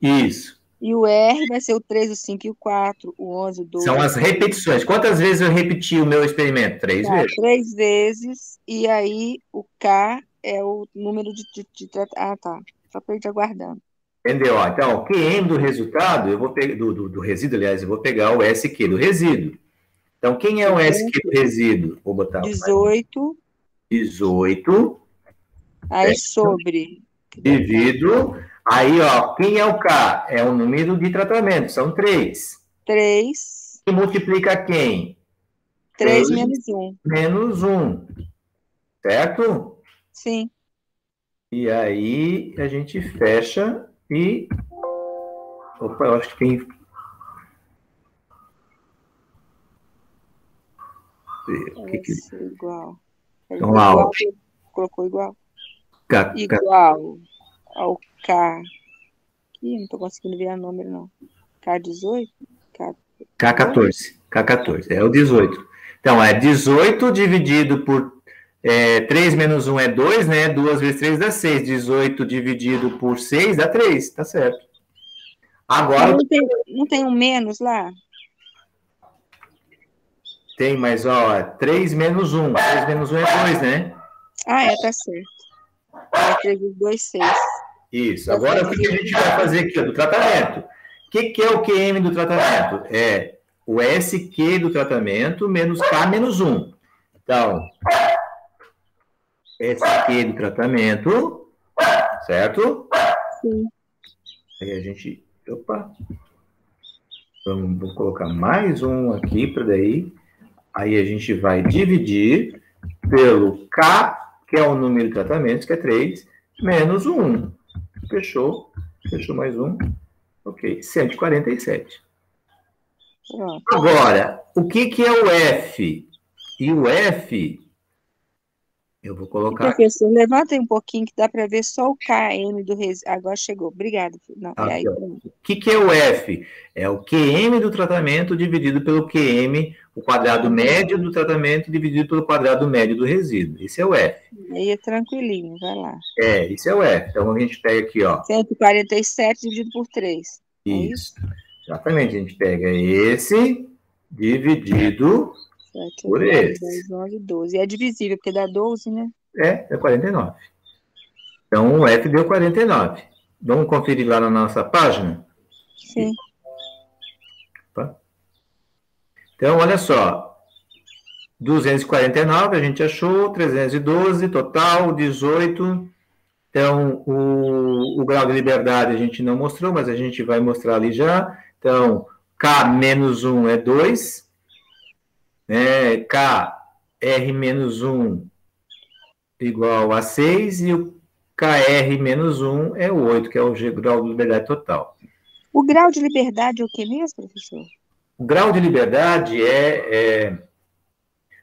Isso. E o R vai ser o 3, o 5 e o 4, o 11, o 12. São as repetições. Quantas vezes eu repeti o meu experimento? 3 vezes. 3 vezes. E aí, o K é o número de tratamento. Tá. Só para a gente aguardando. Entendeu? Então, o QM do resultado, eu vou pegar, do resíduo, aliás, eu vou pegar o SQ do resíduo. Então, quem é o SQ do resíduo? Vou botar 18. 18. Aí, sobre. Divido. Aí, ó, quem é o K? É o número de tratamento, são 3. 3. E multiplica quem? 3 menos 1. Menos 1. Certo? Sim. E aí, a gente fecha e... Opa, eu acho que tem... Igual. Então, lá, colocou igual. K, igual ao K. Ih, não estou conseguindo ver o número, não. K18? K14. K14, é o 18. Então, é 18 dividido por 3 menos 1 é 2, né? 2 vezes 3 dá 6. 18 dividido por 6 dá 3, tá certo. Agora... Não tem um menos lá? Tem, mas, ó, 3 menos 1. 3 menos 1 é 2, né? Tá certo. É 3 vezes 2, 6. Isso. Agora, o que a gente vai fazer aqui, ó, do tratamento? O que é o QM do tratamento? É o SQ do tratamento menos K menos 1. Então, SQ do tratamento, certo? Sim. Aí a gente... Opa! Vou colocar mais um aqui para daí. Aí a gente vai dividir pelo K, que é o número de tratamentos, que é 3, menos 1. Fechou. Fechou mais um. Ok, 147. Pronto. Agora, o que é o F? E o F, eu vou colocar... Professor, levanta aí um pouquinho que dá para ver só o KM do resíduo. Agora chegou. Obrigada. Não, aí, o que é o F? É o QM do tratamento dividido pelo QM, o quadrado médio do tratamento dividido pelo quadrado médio do resíduo. Esse é o F. Aí é tranquilinho, vai lá. Esse é o F. Então, a gente pega aqui, ó. 147 dividido por 3. Isso. Exatamente. A gente pega esse dividido 7, por 8, esse. 10, 11, 12. E é divisível, porque dá 12, né? É 49. Então, o F deu 49. Vamos conferir lá na nossa página? Sim. Opa. Então, olha só. 249 a gente achou, 312, total, 18. Então, o grau de liberdade a gente não mostrou, mas a gente vai mostrar ali já. Então, K menos 1 é 2. Né? K, R menos 1 igual a 6. E o KR menos 1 é 8, que é o grau de liberdade total. O grau de liberdade é o que mesmo, professor? O grau de liberdade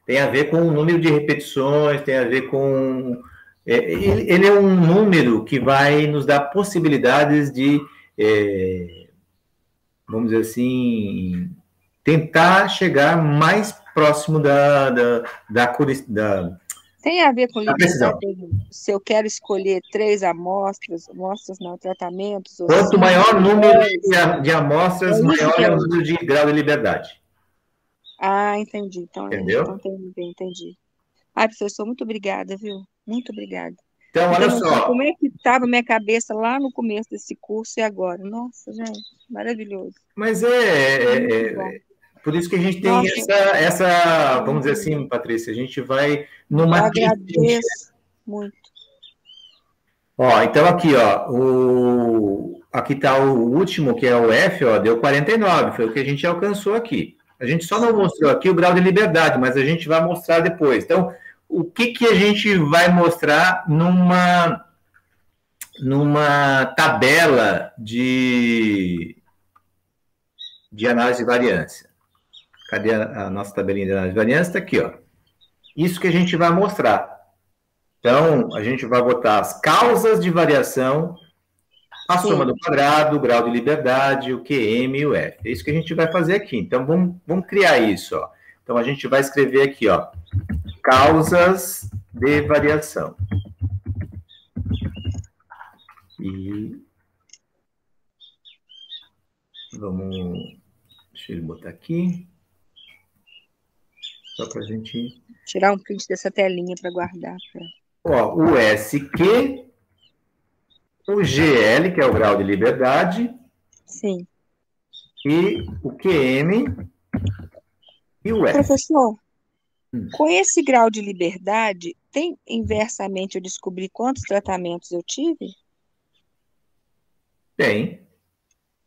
tem a ver com o número de repetições, tem a ver com... ele é um número que vai nos dar possibilidades de, vamos dizer assim, tentar chegar mais próximo da tem a ver com precisão. Se eu quero escolher 3 amostras não, tratamentos... Quanto maior o número de amostras, maior é o número de grau de liberdade. Ah, entendi. Então entendeu? entendi. Ai, professor, muito obrigada, viu? Muito obrigada. Então, Você tem olha noção como só, é que estava minha cabeça lá no começo desse curso e agora? Nossa, gente, maravilhoso. mas Muito bom. por isso que a gente tem Nossa, vamos dizer assim, Patrícia, a gente vai eu numa crescente. agradeço muito. Ó, então aqui, ó, aqui está o último, que é o F, ó, deu 49, foi o que a gente alcançou aqui. A gente só não Sim. mostrou aqui o grau de liberdade, mas a gente vai mostrar depois. Então, o que que a gente vai mostrar numa tabela de análise de variância? Cadê a nossa tabelinha de análise de variância? Está aqui, ó. Isso que a gente vai mostrar. Então, a gente vai botar as causas de variação, a soma Sim. do quadrado, o grau de liberdade, o QM e o F. É isso que a gente vai fazer aqui. Então, vamos criar isso, ó. Então, a gente vai escrever aqui, ó, causas de variação. E vamos, deixa eu botar aqui, só para a gente... Tirar um print dessa telinha para guardar. Ó, o SQ, o GL, que é o grau de liberdade, Sim. e o QM e o F. Professor, com esse grau de liberdade, tem inversamente eu descobri quantos tratamentos eu tive? Tem.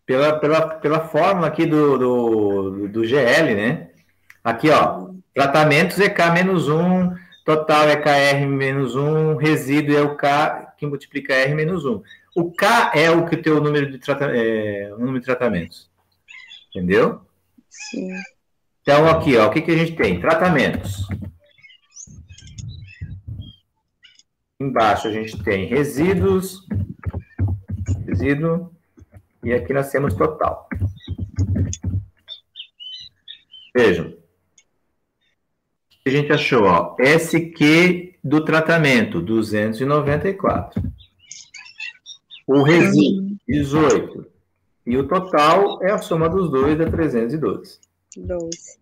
Pela fórmula aqui do GL, né? Aqui, ó, tratamentos é K-1, total é KR-1, resíduo é o K que multiplica R-1. O K é o que tem o número de tratamentos. Entendeu? Sim. Então, aqui, ó, o que a gente tem? Tratamentos. Embaixo a gente tem resíduo, e aqui nós temos total. Vejam. O que a gente achou? Ó, SQ do tratamento, 294. O resíduo, 18. E o total é a soma dos dois, dá 312. 12.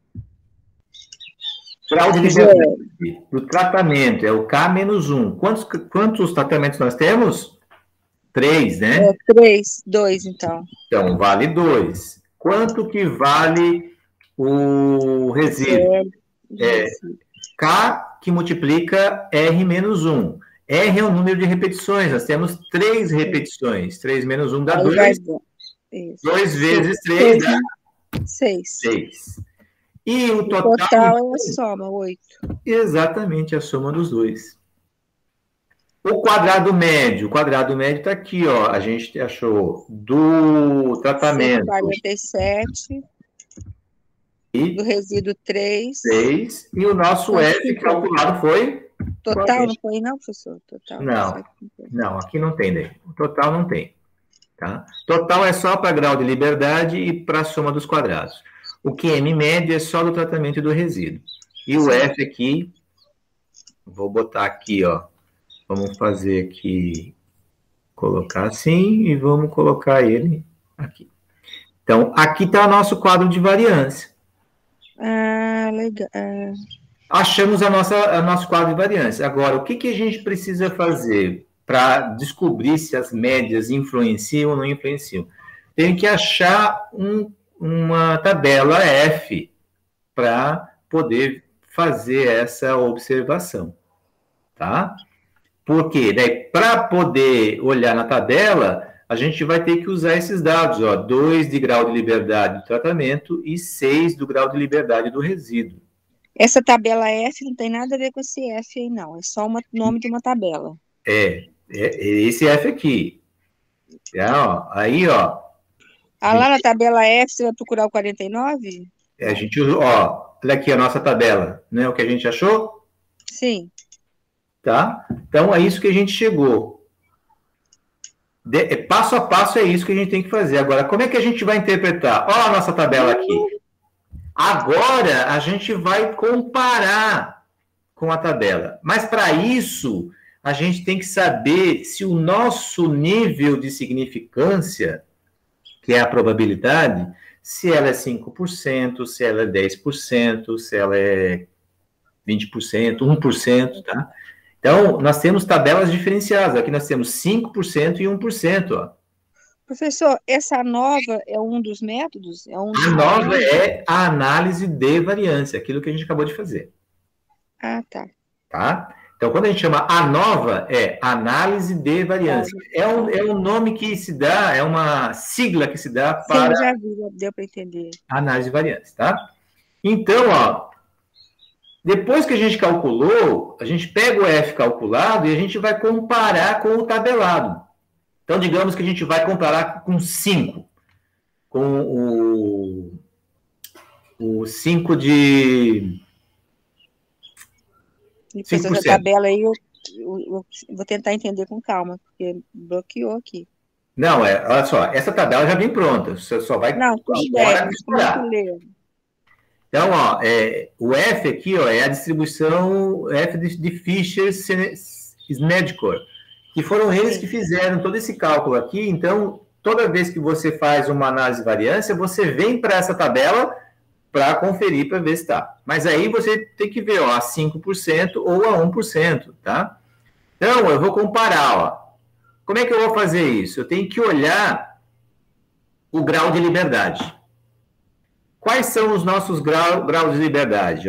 Grau de liberdade do tratamento é o K-1. Quantos tratamentos nós temos? 3, né? 3, 2, então. Então, vale 2. Quanto que vale o resíduo? K que multiplica R-1. R é o número de repetições. Nós temos 3 repetições. 3 menos 1 dá 2. 2 vezes 3 dá 6. 6. E o total é a soma, 8. Exatamente, a soma dos dois. O quadrado médio está aqui, ó. A gente achou do tratamento. 147. Do resíduo 3. E o nosso F calculado foi? Total não foi, não, professor? Total. Não, aqui não tem daí. O total não tem. Tá? Total é só para grau de liberdade e para a soma dos quadrados. O QM médio é só do tratamento e do resíduo. E o F aqui, vou botar aqui, ó. Vamos fazer aqui, colocar assim e vamos colocar ele aqui. Então, aqui está o nosso quadro de variância. Ah, legal. Achamos nosso quadro de variância. Agora, o que a gente precisa fazer para descobrir se as médias influenciam ou não influenciam? Tem que achar uma tabela F para poder fazer essa observação, tá? Porque para poder olhar na tabela, a gente vai ter que usar esses dados, ó, 2 de grau de liberdade do tratamento e 6 do grau de liberdade do resíduo. Essa tabela F não tem nada a ver com esse F aí, não. É só o nome de uma tabela. É esse F aqui. Ó, aí, ó. Lá na tabela F, você vai procurar o 49? A gente usou, ó, olha aqui a nossa tabela, né? O que a gente achou? Sim. Tá? Então, é isso que a gente chegou. Passo a passo é isso que a gente tem que fazer. Agora, como é que a gente vai interpretar? Ó a nossa tabela aqui. Agora, a gente vai comparar com a tabela. Mas, para isso, a gente tem que saber se o nosso nível de significância, que é a probabilidade, se ela é 5%, se ela é 10%, se ela é 20%, 1%, tá? Então, nós temos tabelas diferenciadas. Aqui nós temos 5% e 1%, ó. Professor, essa ANOVA é um dos métodos? É um dos A nova padrões? é a análise de variância, aquilo que a gente acabou de fazer, Ah, tá. tá? Então, quando a gente chama ANOVA, é análise de variância. É um nome que se dá, é uma sigla que se dá Sim, para eu já vi, já deu para entender. análise de variância, tá? Então, ó, depois que a gente calculou, a gente pega o F calculado e a gente vai comparar com o tabelado. Então, digamos que a gente vai comparar com 5, com o 5 de Depois essa 5%. tabela aí eu vou tentar entender com calma, porque bloqueou aqui. Não, olha só, essa tabela já vem pronta, você só vai Não, tudo bem, agora mas como é que misturar. lê? Então, ó, o F aqui, ó, é a distribuição F de Fischer-Snedkor, que foram eles que fizeram todo esse cálculo aqui. Então, toda vez que você faz uma análise de variância, você vem para essa tabela para conferir, para ver se está. Mas aí você tem que ver, ó, a 5% ou a 1%, tá? Então, eu vou comparar, ó. Como é que eu vou fazer isso? Eu tenho que olhar o grau de liberdade. Quais são os nossos graus de liberdade?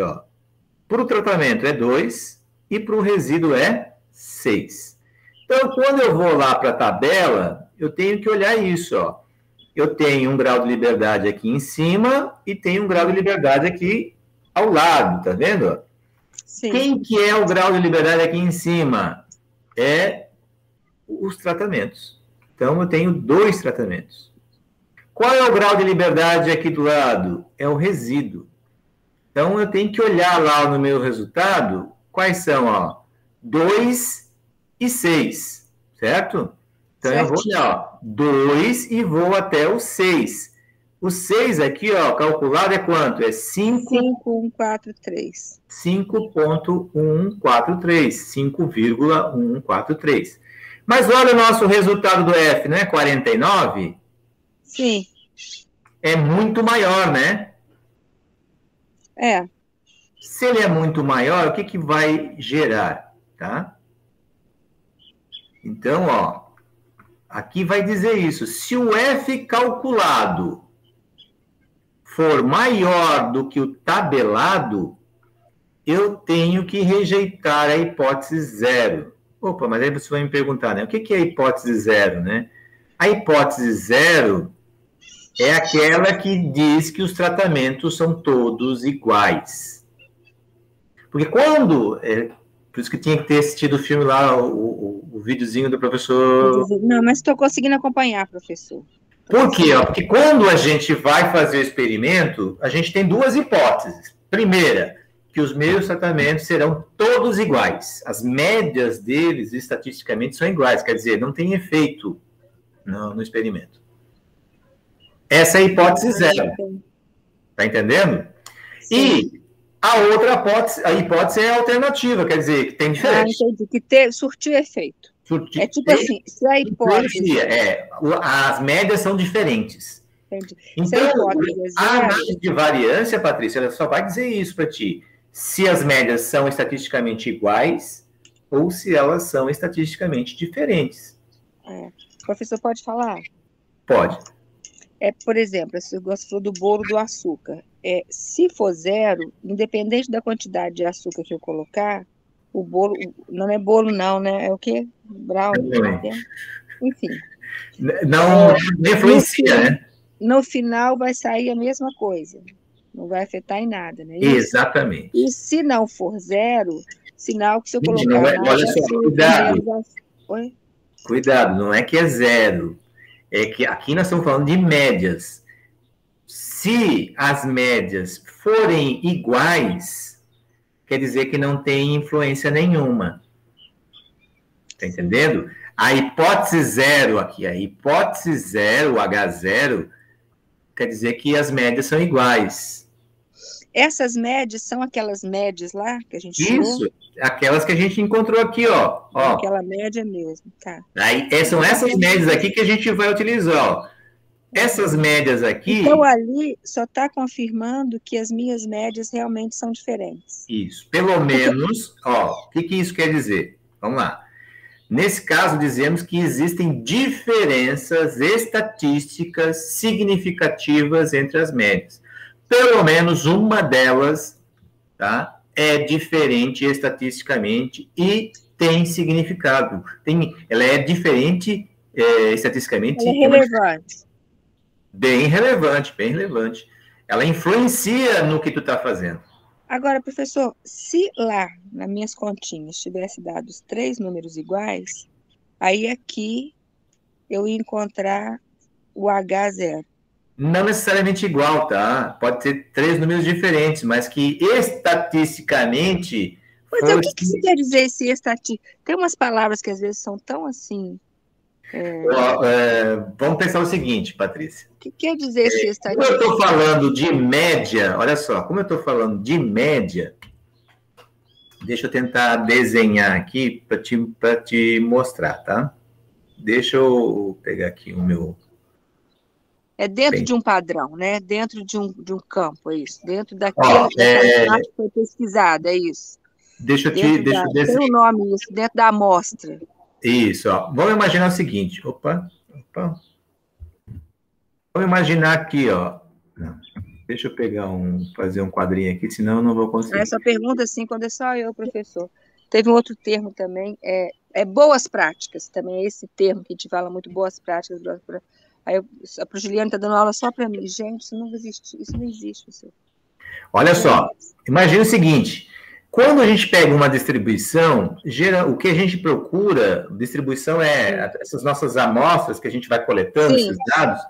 Para o tratamento é 2 e para o resíduo é 6. Então, quando eu vou lá para a tabela, eu tenho que olhar isso. Ó. Eu tenho um grau de liberdade aqui em cima e tenho um grau de liberdade aqui ao lado, tá vendo? Sim. Quem que é o grau de liberdade aqui em cima? É os tratamentos. Então, eu tenho 2 tratamentos. Qual é o grau de liberdade aqui do lado? É o resíduo. Então, eu tenho que olhar lá no meu resultado, quais são, ó, 2 e 6, certo? Então, certo. Eu vou olhar, ó, 2 e vou até o 6. O 6 aqui, ó, calculado é quanto? É 5,143. 5,143, 5,143. Mas olha o nosso resultado do F, não é 49? Sim. É muito maior, né? É. Se ele é muito maior, o que, que vai gerar, tá? Então, ó, aqui vai dizer isso. Se o F calculado for maior do que o tabelado, eu tenho que rejeitar a hipótese 0. Opa, mas aí você vai me perguntar, né? O que, que é a hipótese 0, né? A hipótese 0 é aquela que diz que os tratamentos são todos iguais. Porque quando... por isso que tinha que ter assistido o filme lá, o videozinho do professor... Não, mas estou conseguindo acompanhar, professor. Por quê? Porque quando a gente vai fazer o experimento, a gente tem 2 hipóteses. Primeira, que os meus tratamentos serão todos iguais. As médias deles, estatisticamente, são iguais. Quer dizer, não tem efeito no experimento. Essa é a hipótese 0. Tá entendendo? Sim. E a outra hipótese é a alternativa, quer dizer, que tem diferença. Entendi. Que surtiu efeito. É tipo assim, se a hipótese... as médias são diferentes. Entendi. Então, a análise de variância, Patrícia, ela só vai dizer isso para ti. Se as médias são estatisticamente iguais ou se elas são estatisticamente diferentes. O professor pode falar? Pode. Por exemplo, você gostou do bolo do açúcar. Se for 0, independente da quantidade de açúcar que eu colocar, o bolo, não é bolo não, né? É o quê? Brownie? Enfim. Não influencia, né? No final vai sair a mesma coisa. Não vai afetar em nada, né? Exatamente. E se não for 0, sinal que se eu colocar... Olha só, cuidado. Oi? Cuidado, não é que é 0. É que aqui nós estamos falando de médias. Se as médias forem iguais, quer dizer que não tem influência nenhuma. Está entendendo? A hipótese 0 aqui, a hipótese 0, o H0, quer dizer que as médias são iguais. Essas médias são aquelas médias lá que a gente Isso, aquelas que a gente encontrou aqui, ó. Aquela média mesmo, tá. Aí, são essas médias aqui que a gente vai utilizar, ó. Essas médias aqui... Então, ali só está confirmando que as minhas médias realmente são diferentes. Isso. Pelo menos, ó, o que isso quer dizer? Vamos lá. Nesse caso, dizemos que existem diferenças estatísticas significativas entre as médias. Pelo menos uma delas, tá, é diferente estatisticamente e tem significado. Ela é diferente estatisticamente. Ela é relevante. Bem relevante, bem relevante. Ela influencia no que tu está fazendo. Agora, professor, se lá, nas minhas continhas, tivesse dado os 3 números iguais, aí aqui eu ia encontrar o H0. Não necessariamente igual, tá? Pode ter 3 números diferentes, mas que estatisticamente... Pois é, o que você quer dizer esse estatístico? Tem umas palavras que às vezes são tão assim... Vamos pensar o seguinte, Patrícia. O que quer dizer esse estatístico? Como eu estou falando de média, olha só, como eu estou falando de média, deixa eu tentar desenhar aqui para te mostrar, tá? Deixa eu pegar aqui o meu... É dentro de um padrão, né? Dentro de um campo, é isso. Dentro daquela parte que foi pesquisada, é isso. Deixa eu tem um nome isso, dentro da amostra. Isso, ó. Vamos imaginar o seguinte. Opa. Vamos imaginar aqui, ó. Não. Deixa eu fazer um quadrinho aqui, senão eu não vou conseguir. Essa pergunta, assim, quando é só eu, professor. Teve um outro termo também, boas práticas, também é esse termo que a gente fala muito, boas práticas. Aí a Juliana está dando aula só para mim. Gente, isso não existe, professor. Olha só, imagina o seguinte, quando a gente pega uma distribuição, o que a gente procura, distribuição essas nossas amostras que a gente vai coletando, esses dados,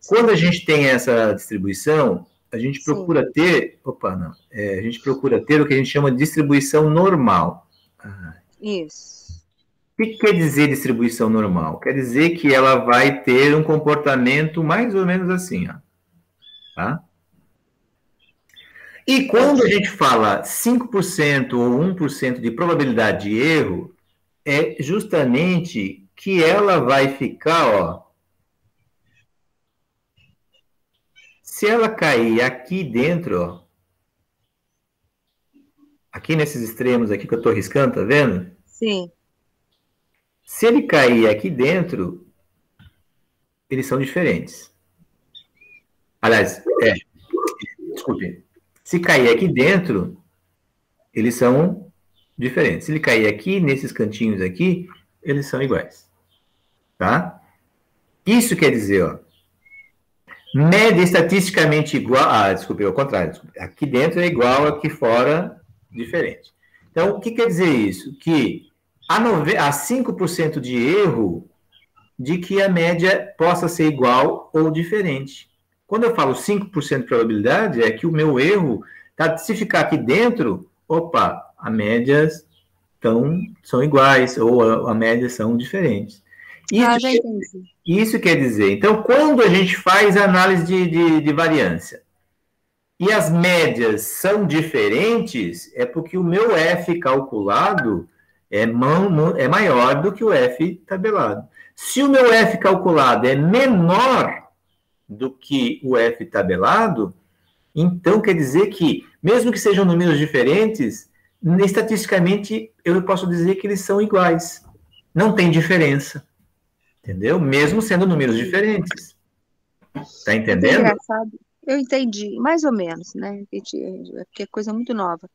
quando a gente tem essa distribuição, a gente procura ter, a gente procura ter o que a gente chama de distribuição normal. Isso. O que quer dizer distribuição normal? Quer dizer que ela vai ter um comportamento mais ou menos assim, ó. Tá? E quando a gente fala 5% ou 1% de probabilidade de erro, é justamente que ela vai ficar, ó. Se ela cair aqui dentro, ó. Aqui nesses extremos aqui que eu estou riscando, tá vendo? Sim. Se ele cair aqui dentro, eles são diferentes. Aliás, desculpe. Se cair aqui dentro, eles são diferentes. Se ele cair aqui, nesses cantinhos aqui, eles são iguais. Tá? Isso quer dizer, ó, média estatisticamente igual... desculpe, ao contrário. Desculpe. Aqui dentro é igual, aqui fora, diferente. Então, o que quer dizer isso? Que há 5% de erro de que a média possa ser igual ou diferente. Quando eu falo 5% de probabilidade, é que o meu erro, se ficar aqui dentro, a média são iguais, ou a média são diferentes. Isso quer dizer, então, quando a gente faz análise de variância e as médias são diferentes, é porque o meu F calculado é maior do que o F tabelado. Se o meu F calculado é menor do que o F tabelado, então quer dizer que, mesmo que sejam números diferentes, estatisticamente eu posso dizer que eles são iguais. Não tem diferença. Entendeu? Mesmo sendo números diferentes. Tá entendendo? É engraçado. Eu entendi, mais ou menos, né? Porque é coisa muito nova.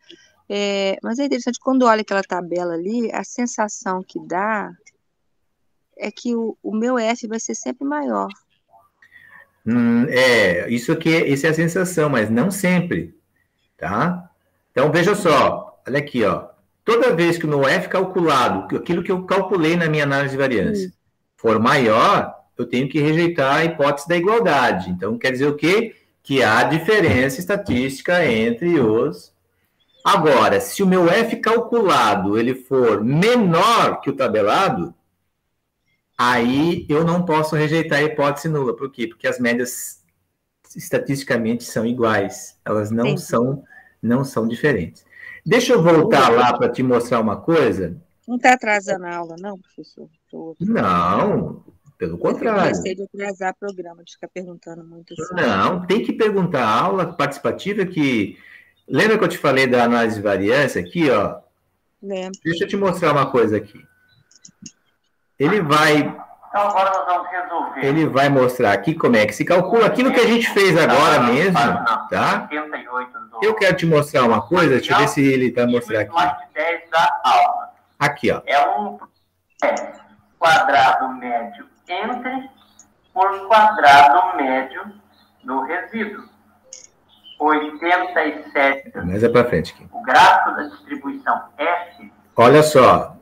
Mas é interessante, quando olha aquela tabela ali, a sensação que dá é que o meu F vai ser sempre maior. Isso é a sensação, mas não sempre, tá? Então, veja só, olha aqui, ó. Toda vez que o meu F calculado, aquilo que eu calculei na minha análise de variância, for maior, eu tenho que rejeitar a hipótese da igualdade. Então, quer dizer o quê? Que há diferença estatística entre os... Agora, se o meu F calculado ele for menor que o tabelado, aí eu não posso rejeitar a hipótese nula. Por quê? Porque as médias estatisticamente são iguais. Elas não são diferentes. Deixa eu voltar lá para te mostrar uma coisa. Não está atrasando a aula, não, professor? Não. Pelo Eu contrário. receio de atrasar o programa, de ficar perguntando muito assim. Não, tem que perguntar. A aula participativa que... Lembra que eu te falei da análise de variância aqui, ó? Lembro. Deixa eu te mostrar uma coisa aqui. Ele vai... Então agora nós vamos resolver. Ele vai mostrar aqui como é que se calcula aquilo que a gente fez agora mesmo, tá? 88 do... Eu quero te mostrar uma coisa, deixa eu ver se ele vai mostrar aqui. Slide 10 da aula. Aqui, ó. É um quadrado médio entre por quadrado médio do resíduo. 87. Mais é para frente aqui. O gráfico da distribuição F. Olha só.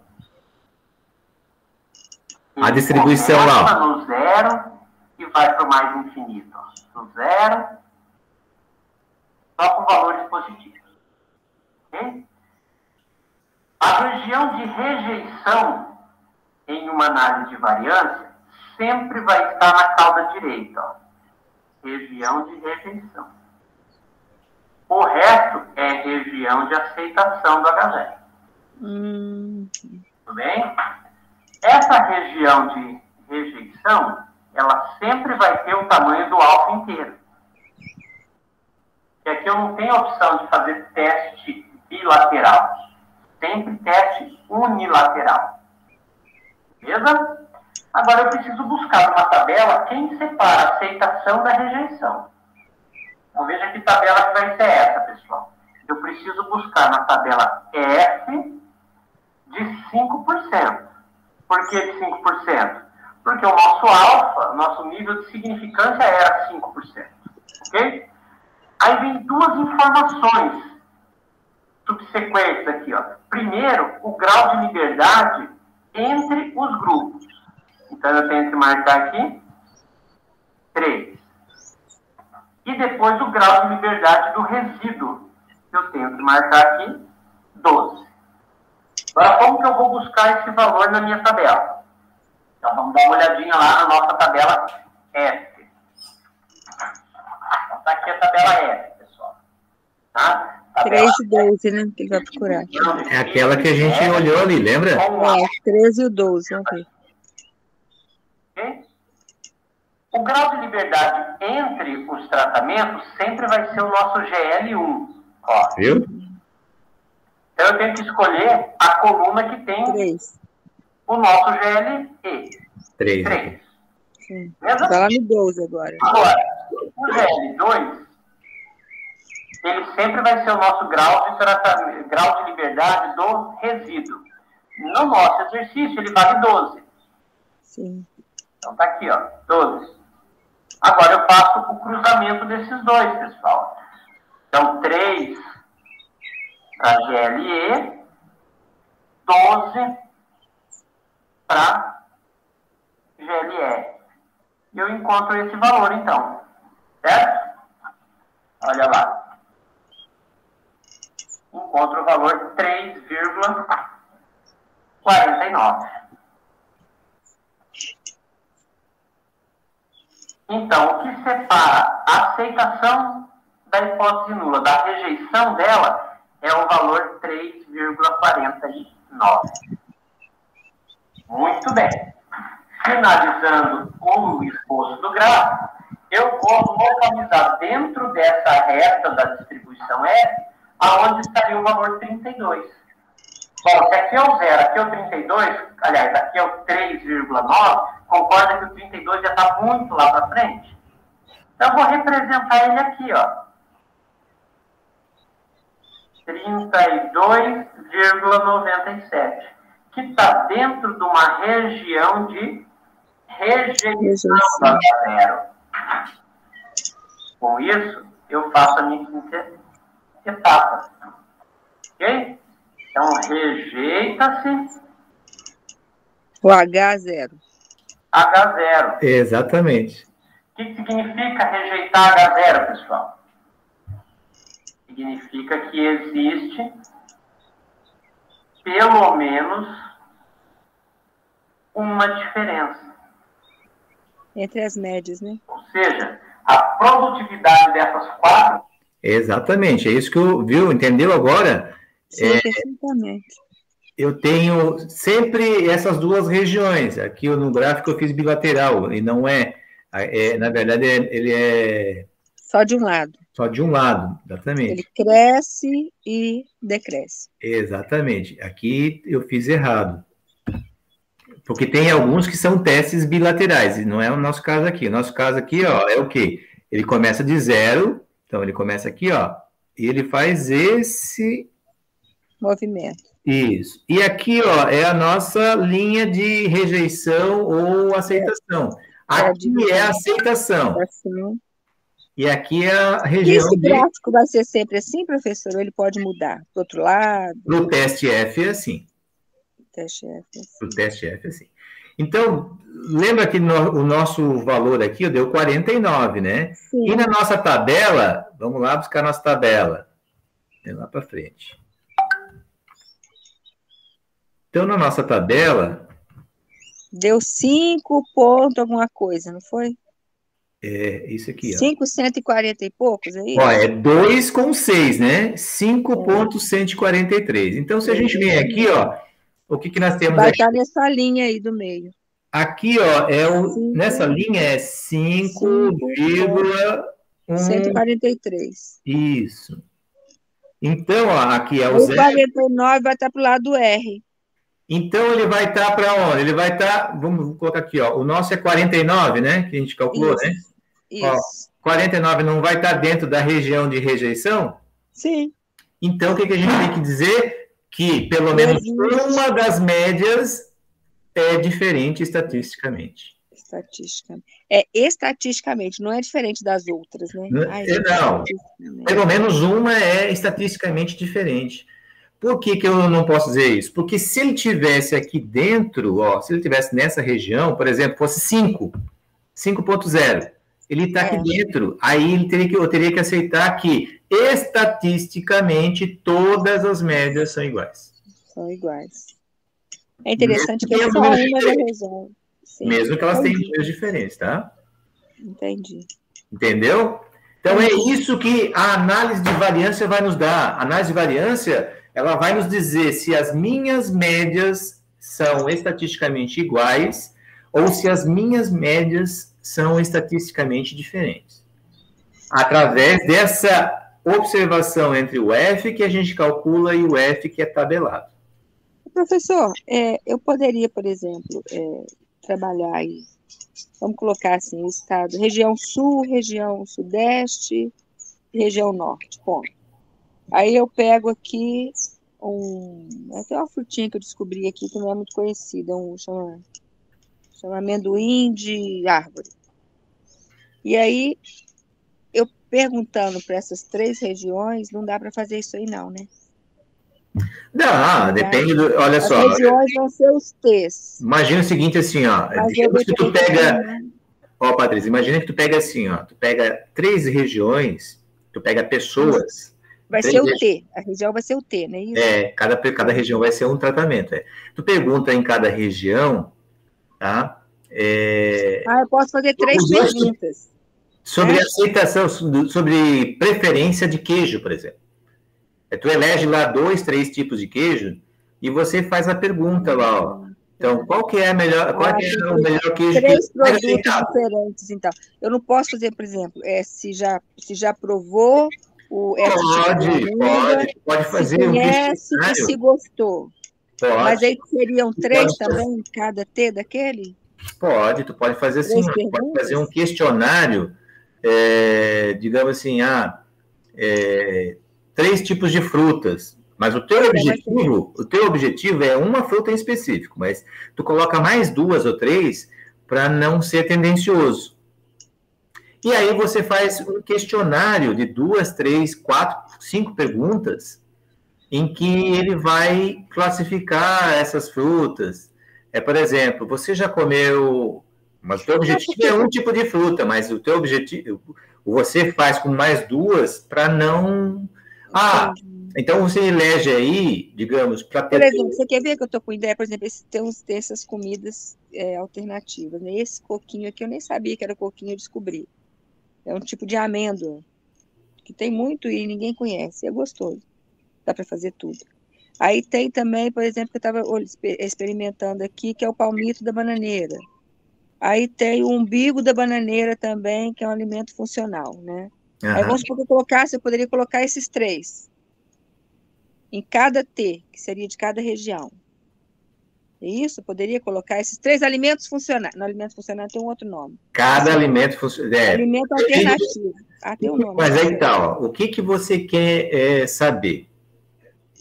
A distribuição lá. Começa no zero e vai para o mais infinito. Do zero, só com valores positivos. Ok? A região de rejeição em uma análise de variância sempre vai estar na cauda direita. Ó. Região de rejeição. O resto é região de aceitação do H0. Tudo bem? Essa região de rejeição, ela sempre vai ter o tamanho do alfa inteiro. E aqui eu não tenho a opção de fazer teste bilateral. Sempre teste unilateral. Beleza? Agora eu preciso buscar numa tabela quem separa a aceitação da rejeição. Então veja que tabela que vai ser essa, pessoal. Eu preciso buscar na tabela F de 5%. Por que de 5%? Porque o nosso alfa, nosso nível de significância era 5%. Ok? Aí vem duas informações subsequentes aqui. Ó. Primeiro, o grau de liberdade entre os grupos. Então, eu tenho que marcar aqui 3. E depois, o grau de liberdade do resíduo. Eu tenho que marcar aqui 12. Agora, como que eu vou buscar esse valor na minha tabela? Então, vamos dar uma olhadinha lá na nossa tabela F. Então, tá aqui a tabela F, pessoal. Tá? 3 e 12, né? Que ele vai procurar. É aquela que a gente olhou ali, lembra? É, 13 e o 12, vamos ver. Okay? O grau de liberdade entre os tratamentos sempre vai ser o nosso GL1. Ó. Viu? Então, eu tenho que escolher a coluna que tem 3. o nosso GLE. 3. 3. Sim. Beleza? Vai lá no 12 agora. Agora, o GL2, ele sempre vai ser o nosso grau de liberdade do resíduo. No nosso exercício, ele vale 12. Sim. Então, tá aqui, ó, 12. Agora, eu faço o cruzamento desses dois, pessoal. Então, 3 para GLE, 12 para GLE. E eu encontro esse valor, então. Certo? Olha lá. Encontro o valor 3,49. Então, o que separa a aceitação da hipótese nula da rejeição dela é o valor 3,49. Muito bem. Finalizando o esboço do gráfico, eu vou localizar dentro dessa reta da distribuição F, aonde estaria o valor 32. Bom, se aqui é o 0, aqui é o 32, aliás, aqui é o 3,9, concorda que o 32 já está muito lá para frente? Então, eu vou representar ele aqui, ó. 32,97, que está dentro de uma região de rejeição da zero. Com isso, eu faço a minha quinta etapa. Ok? Então, rejeita-se O H0. H0. Exatamente. O que significa rejeitar H0, pessoal? Significa que existe pelo menos uma diferença. Entre as médias, né? Ou seja, a produtividade dessas quatro... Exatamente, é isso que eu viu, entendeu agora? Sim, perfeitamente. eu tenho sempre essas duas regiões. Aqui no gráfico eu fiz bilateral, e não na verdade, ele é Só de um lado. só de um lado, exatamente. Ele cresce e decresce. Exatamente. Aqui eu fiz errado. Porque tem alguns que são testes bilaterais, e não é o nosso caso aqui. O nosso caso aqui, ó, é o quê? Ele começa de 0, então ele começa aqui, ó, e ele faz esse movimento. Isso. E aqui, ó, é a nossa linha de rejeição ou aceitação. Aqui é a aceitação. E aqui é a região. Esse gráfico vai ser sempre assim, professor? Ou ele pode mudar para o outro lado? Para o teste F é assim. Teste F. Para o teste F é assim. Então, lembra que o nosso valor aqui deu 49, né? Sim. E na nossa tabela, vamos lá buscar a nossa tabela. Vem lá para frente. Então, na nossa tabela... Deu 5 pontos alguma coisa, não foi? É, isso aqui, ó. 540 e poucos, é isso? Ó, é 2,6, né? 5,143. Então, se a gente vem aqui, ó, o que nós temos vai aqui? Vai estar nessa linha aí do meio. Aqui, ó, nessa linha é 5,143. Isso. Então, ó, aqui é o 0. 49 vai estar para o lado do R. Então, ele vai estar para onde? Ele vai estar, vamos colocar aqui, ó, o nosso é 49, né? Que a gente calculou, isso, né? Isso. Ó, 49 não vai estar dentro da região de rejeição? Sim. Então, o que a gente tem que dizer? Que pelo menos uma das médias é diferente estatisticamente. Estatisticamente, não é diferente das outras, né? Não, pelo menos uma é estatisticamente diferente. Por que eu não posso dizer isso? Porque se ele tivesse aqui dentro, ó, se ele tivesse nessa região, por exemplo, fosse 5.0, ele está aqui dentro, aí eu teria que aceitar que estatisticamente todas as médias são iguais. São iguais. É interessante que é só uma da região. Mesmo que elas tenham números diferentes, tá? Entendi. Entendeu? Então, é isso que a análise de variância vai nos dar. A análise de variância, ela vai nos dizer se as minhas médias são estatisticamente iguais ou se as minhas médias são estatisticamente diferentes. Através dessa observação entre o F que a gente calcula e o F que é tabelado. Professor, eu poderia, por exemplo, trabalhar aí, vamos colocar assim, o estado, região sul, região sudeste, região norte, ponto. Aí eu pego aqui tem uma frutinha que eu descobri aqui que não é muito conhecida, chama amendoim de árvore. E aí, eu perguntando para essas 3 regiões, não dá para fazer isso aí não, né? Não, depende do... Olha só. As regiões vão ser os T's. Imagina o seguinte, assim, ó. Digamos que tu pega... Ó, Patrícia, imagina que tu pega assim, ó. Tu pega 3 regiões, tu pega pessoas... Vai ser o T, a região vai ser o T, não é isso? Cada região vai ser um tratamento. Tu pergunta em cada região, tá? Eu posso fazer 3 perguntas. Sobre aceitação, sobre preferência de queijo, por exemplo. Tu elege lá 2, 3 tipos de queijo e você faz a pergunta lá, ó. Então, qual que é o melhor queijo? 3 produtos diferentes, então. Eu não posso fazer, por exemplo, se já provou o pode fazer se conhece e se gostou. Pode. Mas aí seriam 3 também em cada T daquele? Tu pode fazer assim, pode fazer um questionário, digamos assim, 3 tipos de frutas, mas o teu objetivo é uma fruta em específico, mas tu coloca mais 2 ou 3 para não ser tendencioso. E aí você faz um questionário de 2, 3, 4, 5 perguntas em que ele vai classificar essas frutas. Por exemplo, você já comeu... Mas o teu objetivo é um tipo de fruta, mas o teu objetivo... Você faz com mais 2 para não... Então você elege aí, digamos, para ter... Por exemplo, você quer ver que eu estou com ideia? Por exemplo, tem essas comidas alternativas, né? Esse coquinho aqui eu nem sabia que era coquinho, eu descobri. É um tipo de amêndoa, que tem muito e ninguém conhece, é gostoso. Dá para fazer tudo. Aí tem também, por exemplo, que eu estava experimentando aqui, que é o palmito da bananeira. Aí tem o umbigo da bananeira também, que é um alimento funcional, né? Aí Aham. vamos supor que eu colocasse, eu poderia colocar esses 3 em cada T, que seria de cada região. Isso, eu poderia colocar esses 3 alimentos funcionais. No alimento funcional tem um outro nome. Cada alimento funciona. Alimento alternativo. Ah, tem um nome. Mas aí diferente. tá, ó, o que que você quer saber?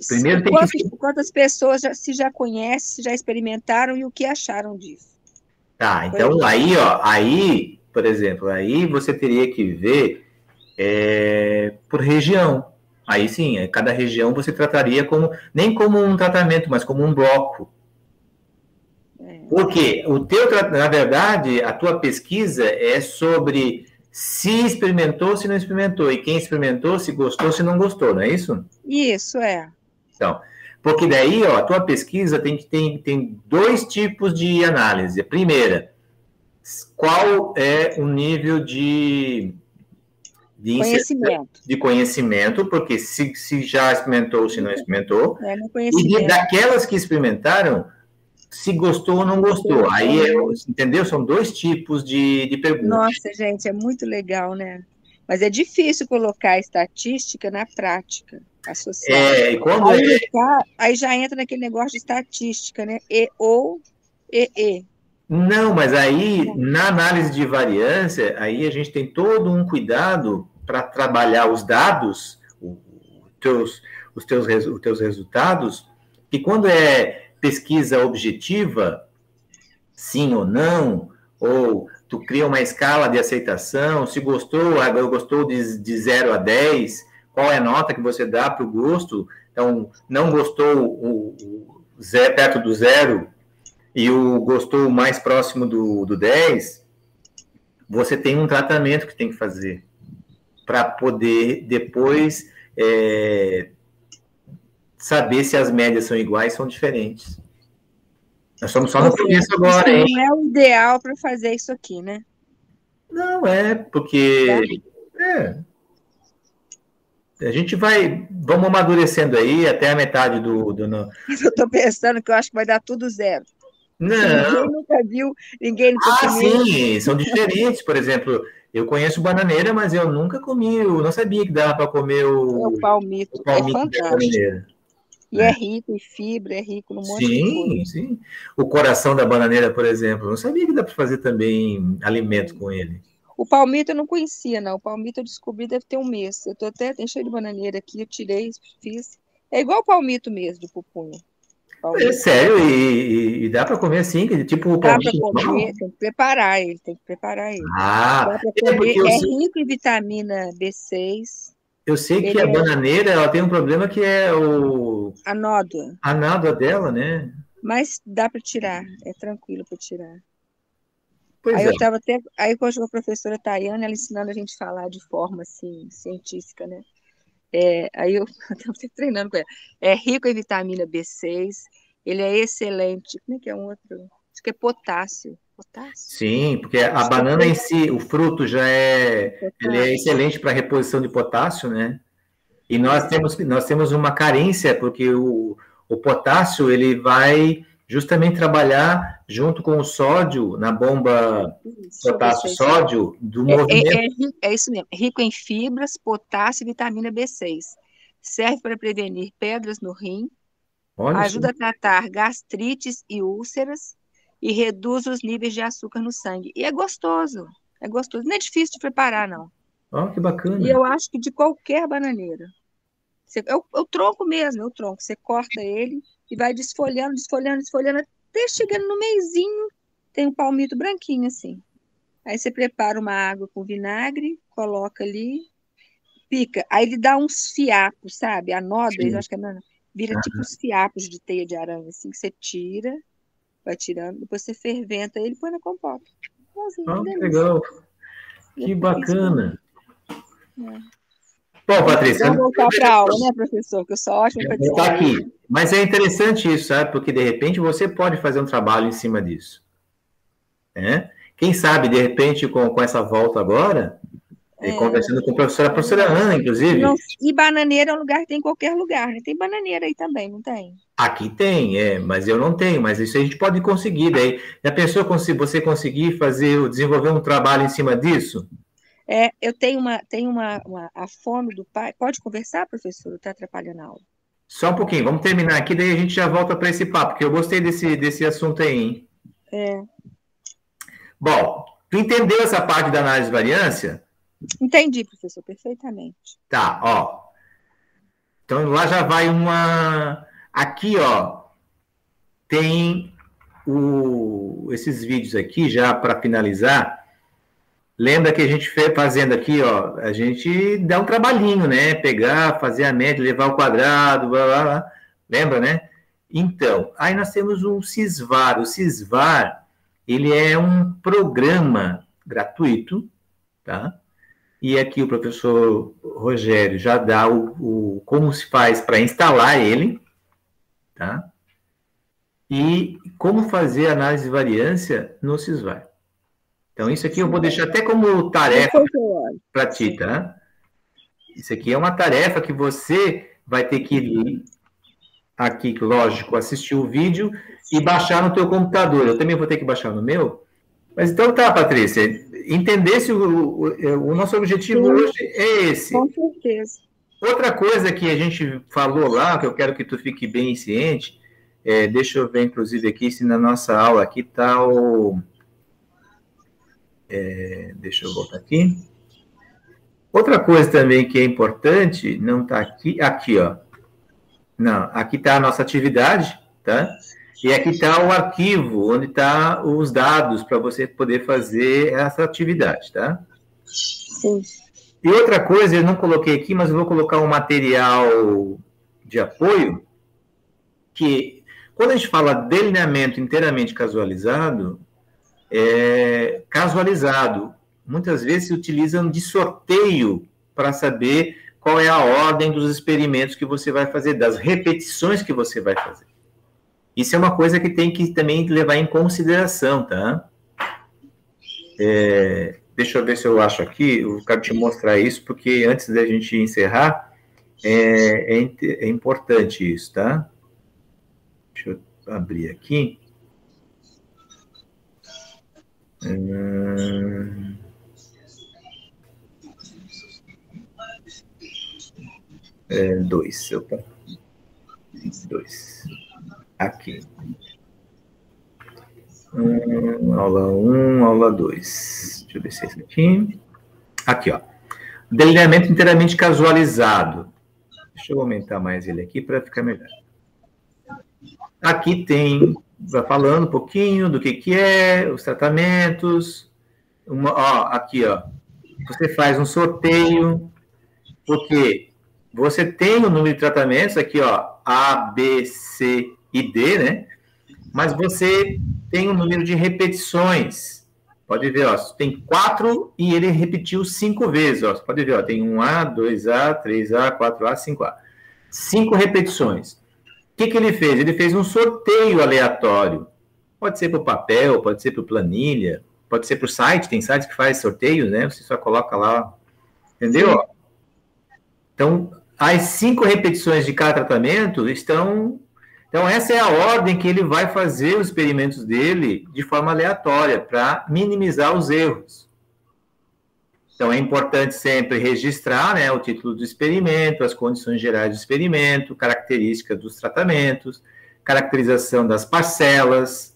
Primeiro tem que... Quantas pessoas se já conhecem, se já experimentaram e o que acharam disso? Tá, então aí, ó, aí, por exemplo, aí você teria que ver por região. Aí sim, cada região você trataria como, nem como um tratamento, mas como um bloco. Porque na verdade, a tua pesquisa é sobre se experimentou, se não experimentou, e quem experimentou, se gostou, se não gostou, não é isso? Isso, é. Então, porque daí, ó, a tua pesquisa tem 2 tipos de análise. A primeira, qual é o nível de conhecimento, porque se já experimentou, se não experimentou, e daquelas que experimentaram, se gostou ou não gostou. Aí, entendeu? São 2 tipos de perguntas. Nossa, gente, é muito legal, né? Mas é difícil colocar a estatística na prática associada. E quando aí já entra naquele negócio de estatística, né? E. Não, mas aí, na análise de variância, aí a gente tem todo um cuidado para trabalhar os dados, os teus resultados, e quando é pesquisa objetiva, sim ou não, ou tu cria uma escala de aceitação, se gostou, agora gostou de 0 a 10, qual é a nota que você dá para o gosto? Então, não gostou perto do 0 e o gostou mais próximo do 10, você tem um tratamento que tem que fazer para poder depois saber se as médias são iguais ou são diferentes. Nós estamos só no começo agora, hein? Não é o ideal para fazer isso aqui, né? Não, porque... a gente vamos amadurecendo aí até a metade do... Mas eu estou pensando que eu acho que vai dar tudo 0. Não. Ninguém nunca viu, ninguém nunca comeu. Sim, são diferentes. Por exemplo, eu conheço bananeira, mas eu nunca comi, eu não sabia que dava para comer o palmito. É fantástico. E é rico em fibra, é rico no monte de coisa. Sim. O coração da bananeira, por exemplo, eu não sabia que dá para fazer também alimento com ele. O palmito eu não conhecia, não. O palmito eu descobri deve ter 1 mês. Eu tô até cheio de bananeira aqui, eu tirei, fiz. É igual o palmito mesmo, de pupunha. É sério, e dá para comer assim, tipo o palmito? Dá para comer, tem que preparar ele, Ah, dá para comer, rico em vitamina B6. Eu sei que a bananeira, ela tem um problema que é a nódoa. A nódoa dela, né? Mas dá para tirar, é tranquilo para tirar. Pois aí eu estava até, aí com a professora Tayane, ela ensinando a gente a falar de forma assim, científica, né? Aí eu estava treinando com ela. É rico em vitamina B6, ele é excelente. Como é que é um outro? Acho que é potássio. Sim, porque a banana em si, o fruto já ele é excelente para reposição de potássio, né? E nós temos uma carência, porque o potássio ele vai justamente trabalhar junto com o sódio na bomba potássio-sódio do movimento. É isso mesmo, rico em fibras, potássio e vitamina B6. Serve para prevenir pedras no rim, ajuda a tratar gastrites e úlceras e reduz os níveis de açúcar no sangue. E é gostoso. Não é difícil de preparar, não. Que bacana. E eu acho que de qualquer bananeira. É o tronco mesmo, é o tronco. Você corta ele e vai desfolhando, até chegando no meizinho, tem um palmito branquinho assim. Aí você prepara uma água com vinagre, coloca ali, pica. Aí ele dá uns fiapos, sabe? A nódoa, eu acho que vira tipo uns fiapos de teia de aranha, assim, que você tira, vai tirando, depois você ferventa ele e põe na compota. Que legal. Que bacana. Bom, Patrícia... Vamos voltar para a aula, né, professor? Que eu sou ótima para dizer. Está aqui. Mas é interessante isso, sabe? Porque, de repente, você pode fazer um trabalho em cima disso. Quem sabe, de repente, com essa volta agora, Conversando com a professora Ana, inclusive. E Bananeira é um lugar que tem em qualquer lugar, né? Tem Bananeira aí também, não tem? Aqui tem, mas eu não tenho, mas isso a gente pode conseguir. Daí, já pensou você conseguir desenvolver um trabalho em cima disso? Eu tenho a fono do pai. Pode conversar, professor? Está atrapalhando a aula. Só um pouquinho, vamos terminar aqui, daí a gente já volta para esse papo, porque eu gostei desse assunto aí, hein? Bom, tu entendeu essa parte da análise de variância? Entendi, professor, perfeitamente. Tá, ó. Então, lá já vai uma... Aqui, ó, tem esses vídeos aqui, já para finalizar. Lembra que a gente fazendo aqui, ó, a gente dá um trabalhinho, né? Pegar, fazer a média, levar ao quadrado, blá, blá, blá. Lembra, né? Então, aí nós temos um Sysvar. O Sysvar, ele é um programa gratuito, tá? E aqui o professor Rogério já dá como se faz para instalar ele, tá? E como fazer análise de variância no Sysvar. Então, isso aqui eu vou deixar até como tarefa para ti, tá? Isso aqui é uma tarefa que você vai ter que ir aqui, lógico, assistir o vídeo e baixar no teu computador. Eu também vou ter que baixar no meu. Mas então tá, Patrícia, entendesse o nosso objetivo hoje é esse. Com certeza. Outra coisa que a gente falou lá, que eu quero que tu fique bem ciente, deixa eu ver, inclusive, aqui, se na nossa aula aqui tá o... deixa eu voltar aqui. Outra coisa também que é importante, não está aqui, ó. Não, aqui está a nossa atividade, tá? E aqui está o arquivo, onde está os dados para você poder fazer essa atividade, tá? Sim. E outra coisa, eu não coloquei aqui, mas eu vou colocar um material de apoio, que quando a gente fala delineamento inteiramente casualizado, casualizado. Muitas vezes se utilizam de sorteio para saber qual é a ordem dos experimentos que você vai fazer, das repetições que você vai fazer. Isso é uma coisa que tem que também levar em consideração, tá? Deixa eu ver se eu acho aqui, eu quero te mostrar isso, porque antes da gente encerrar, é importante isso, tá? Deixa eu abrir aqui. 2. Aqui. Aula 1, aula 2. Deixa eu ver se é isso aqui. Aqui, ó. Delineamento inteiramente casualizado. Deixa eu aumentar mais ele aqui para ficar melhor. Aqui tem, vai falando um pouquinho do que é, os tratamentos. Aqui, ó. Você faz um sorteio, porque você tem o número de tratamentos aqui, ó, A, B, C e D, né? Mas você tem um número de repetições. Pode ver, ó, tem 4 e ele repetiu 5 vezes, ó. Você pode ver, ó, tem 1A, 2A, 3A, 4A, 5A. 5 repetições. O que ele fez? Ele fez um sorteio aleatório. Pode ser para o papel, pode ser para planilha, pode ser para o site, tem sites que faz sorteio, né? Você só coloca lá, entendeu? Sim. Então, as 5 repetições de cada tratamento estão... Então, essa é a ordem que ele vai fazer os experimentos dele de forma aleatória, para minimizar os erros. Então, é importante sempre registrar, né, o título do experimento, as condições gerais do experimento, características dos tratamentos, caracterização das parcelas,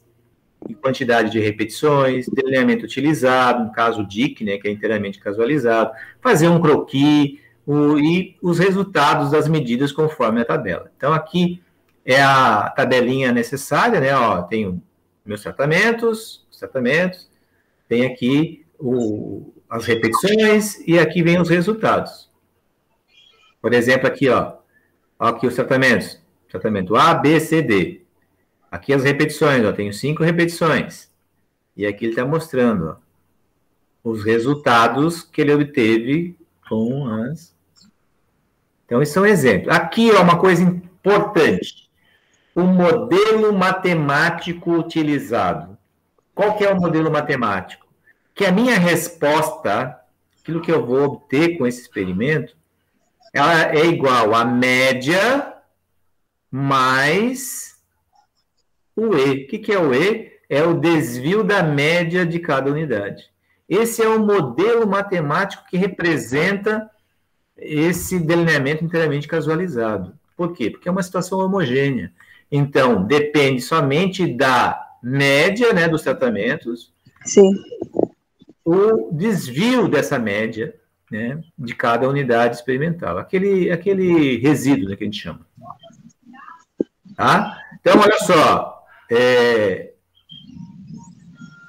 e quantidade de repetições, delineamento utilizado, no caso o DIC, né, que é inteiramente casualizado, fazer um croquis, e os resultados das medidas conforme a tabela. Então, aqui é a tabelinha necessária, né? Ó, tenho meus tratamentos, tem aqui as repetições e aqui vem os resultados. Por exemplo, aqui, ó, aqui os tratamentos, tratamento A, B, C, D. Aqui as repetições, ó, tenho 5 repetições. E aqui ele está mostrando, ó, os resultados que ele obteve com as... Então, isso é um exemplo. Aqui, ó, uma coisa importante. O modelo matemático utilizado. Qual que é o modelo matemático? Que a minha resposta aquilo que eu vou obter com esse experimento, ela é igual à média mais o E. O que é o E? É o desvio da média de cada unidade. Esse é o modelo matemático que representa esse delineamento inteiramente casualizado. Por quê? Porque é uma situação homogênea. Então, depende somente da média, né, dos tratamentos, Sim. o desvio dessa média, né, de cada unidade experimental. Aquele resíduo, né, que a gente chama. Tá? Então, olha só.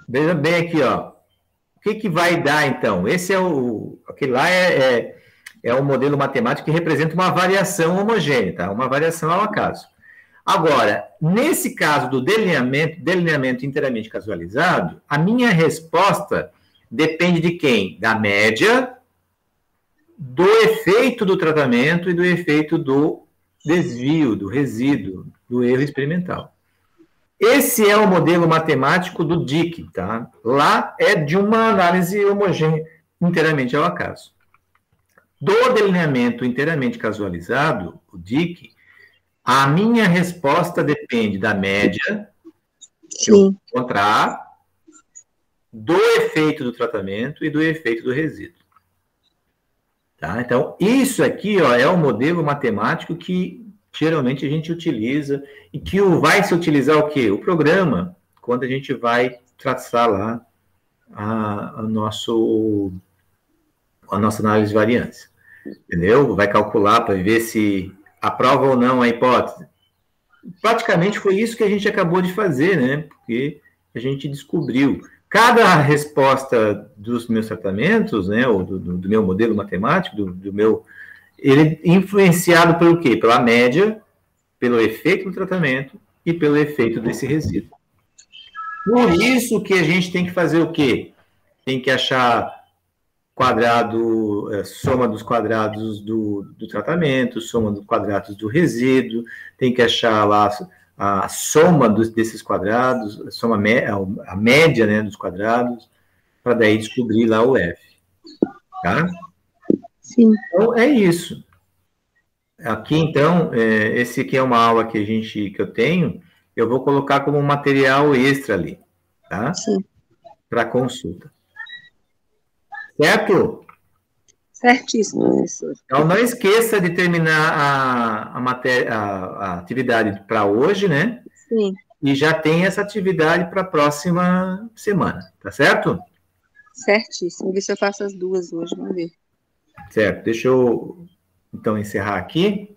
Veja bem aqui, ó. O que vai dar, então? Aquele lá é um modelo matemático que representa uma variação homogênea, tá? Uma variação ao acaso. Agora, nesse caso do delineamento inteiramente casualizado, a minha resposta depende de quem? Da média, do efeito do tratamento e do efeito do desvio, do resíduo, do erro experimental. Esse é o modelo matemático do Dick, tá? Lá é de uma análise homogênea inteiramente ao acaso. Do delineamento inteiramente casualizado, o Dick, a minha resposta depende da média que eu encontrar, do efeito do tratamento e do efeito do resíduo. Tá? Então, isso aqui, ó, é o modelo matemático que geralmente a gente utiliza e que vai se utilizar o quê? O programa, quando a gente vai traçar lá a nossa análise de variância. Entendeu? Vai calcular para ver se aprova ou não a hipótese. Praticamente foi isso que a gente acabou de fazer, né? Porque a gente descobriu. Cada resposta dos meus tratamentos, né, ou do meu modelo matemático, ele é influenciado pelo quê? Pela média, pelo efeito do tratamento e pelo efeito desse resíduo. Por isso que a gente tem que fazer o quê? Tem que achar soma dos quadrados do tratamento, soma dos quadrados do resíduo, tem que achar lá a soma desses quadrados, a média, né, dos quadrados, para daí descobrir lá o F. Tá? Sim. Então, é isso. Aqui, então, esse aqui é uma aula que eu tenho, eu vou colocar como material extra ali, tá? Sim. Para consulta. Certo? Certíssimo, professor. Então, não esqueça de terminar a atividade para hoje, né? Sim. E já tem essa atividade para a próxima semana, tá certo? Certíssimo. Vou ver se eu faço as duas hoje, vamos ver. Certo. Deixa eu, então, encerrar aqui.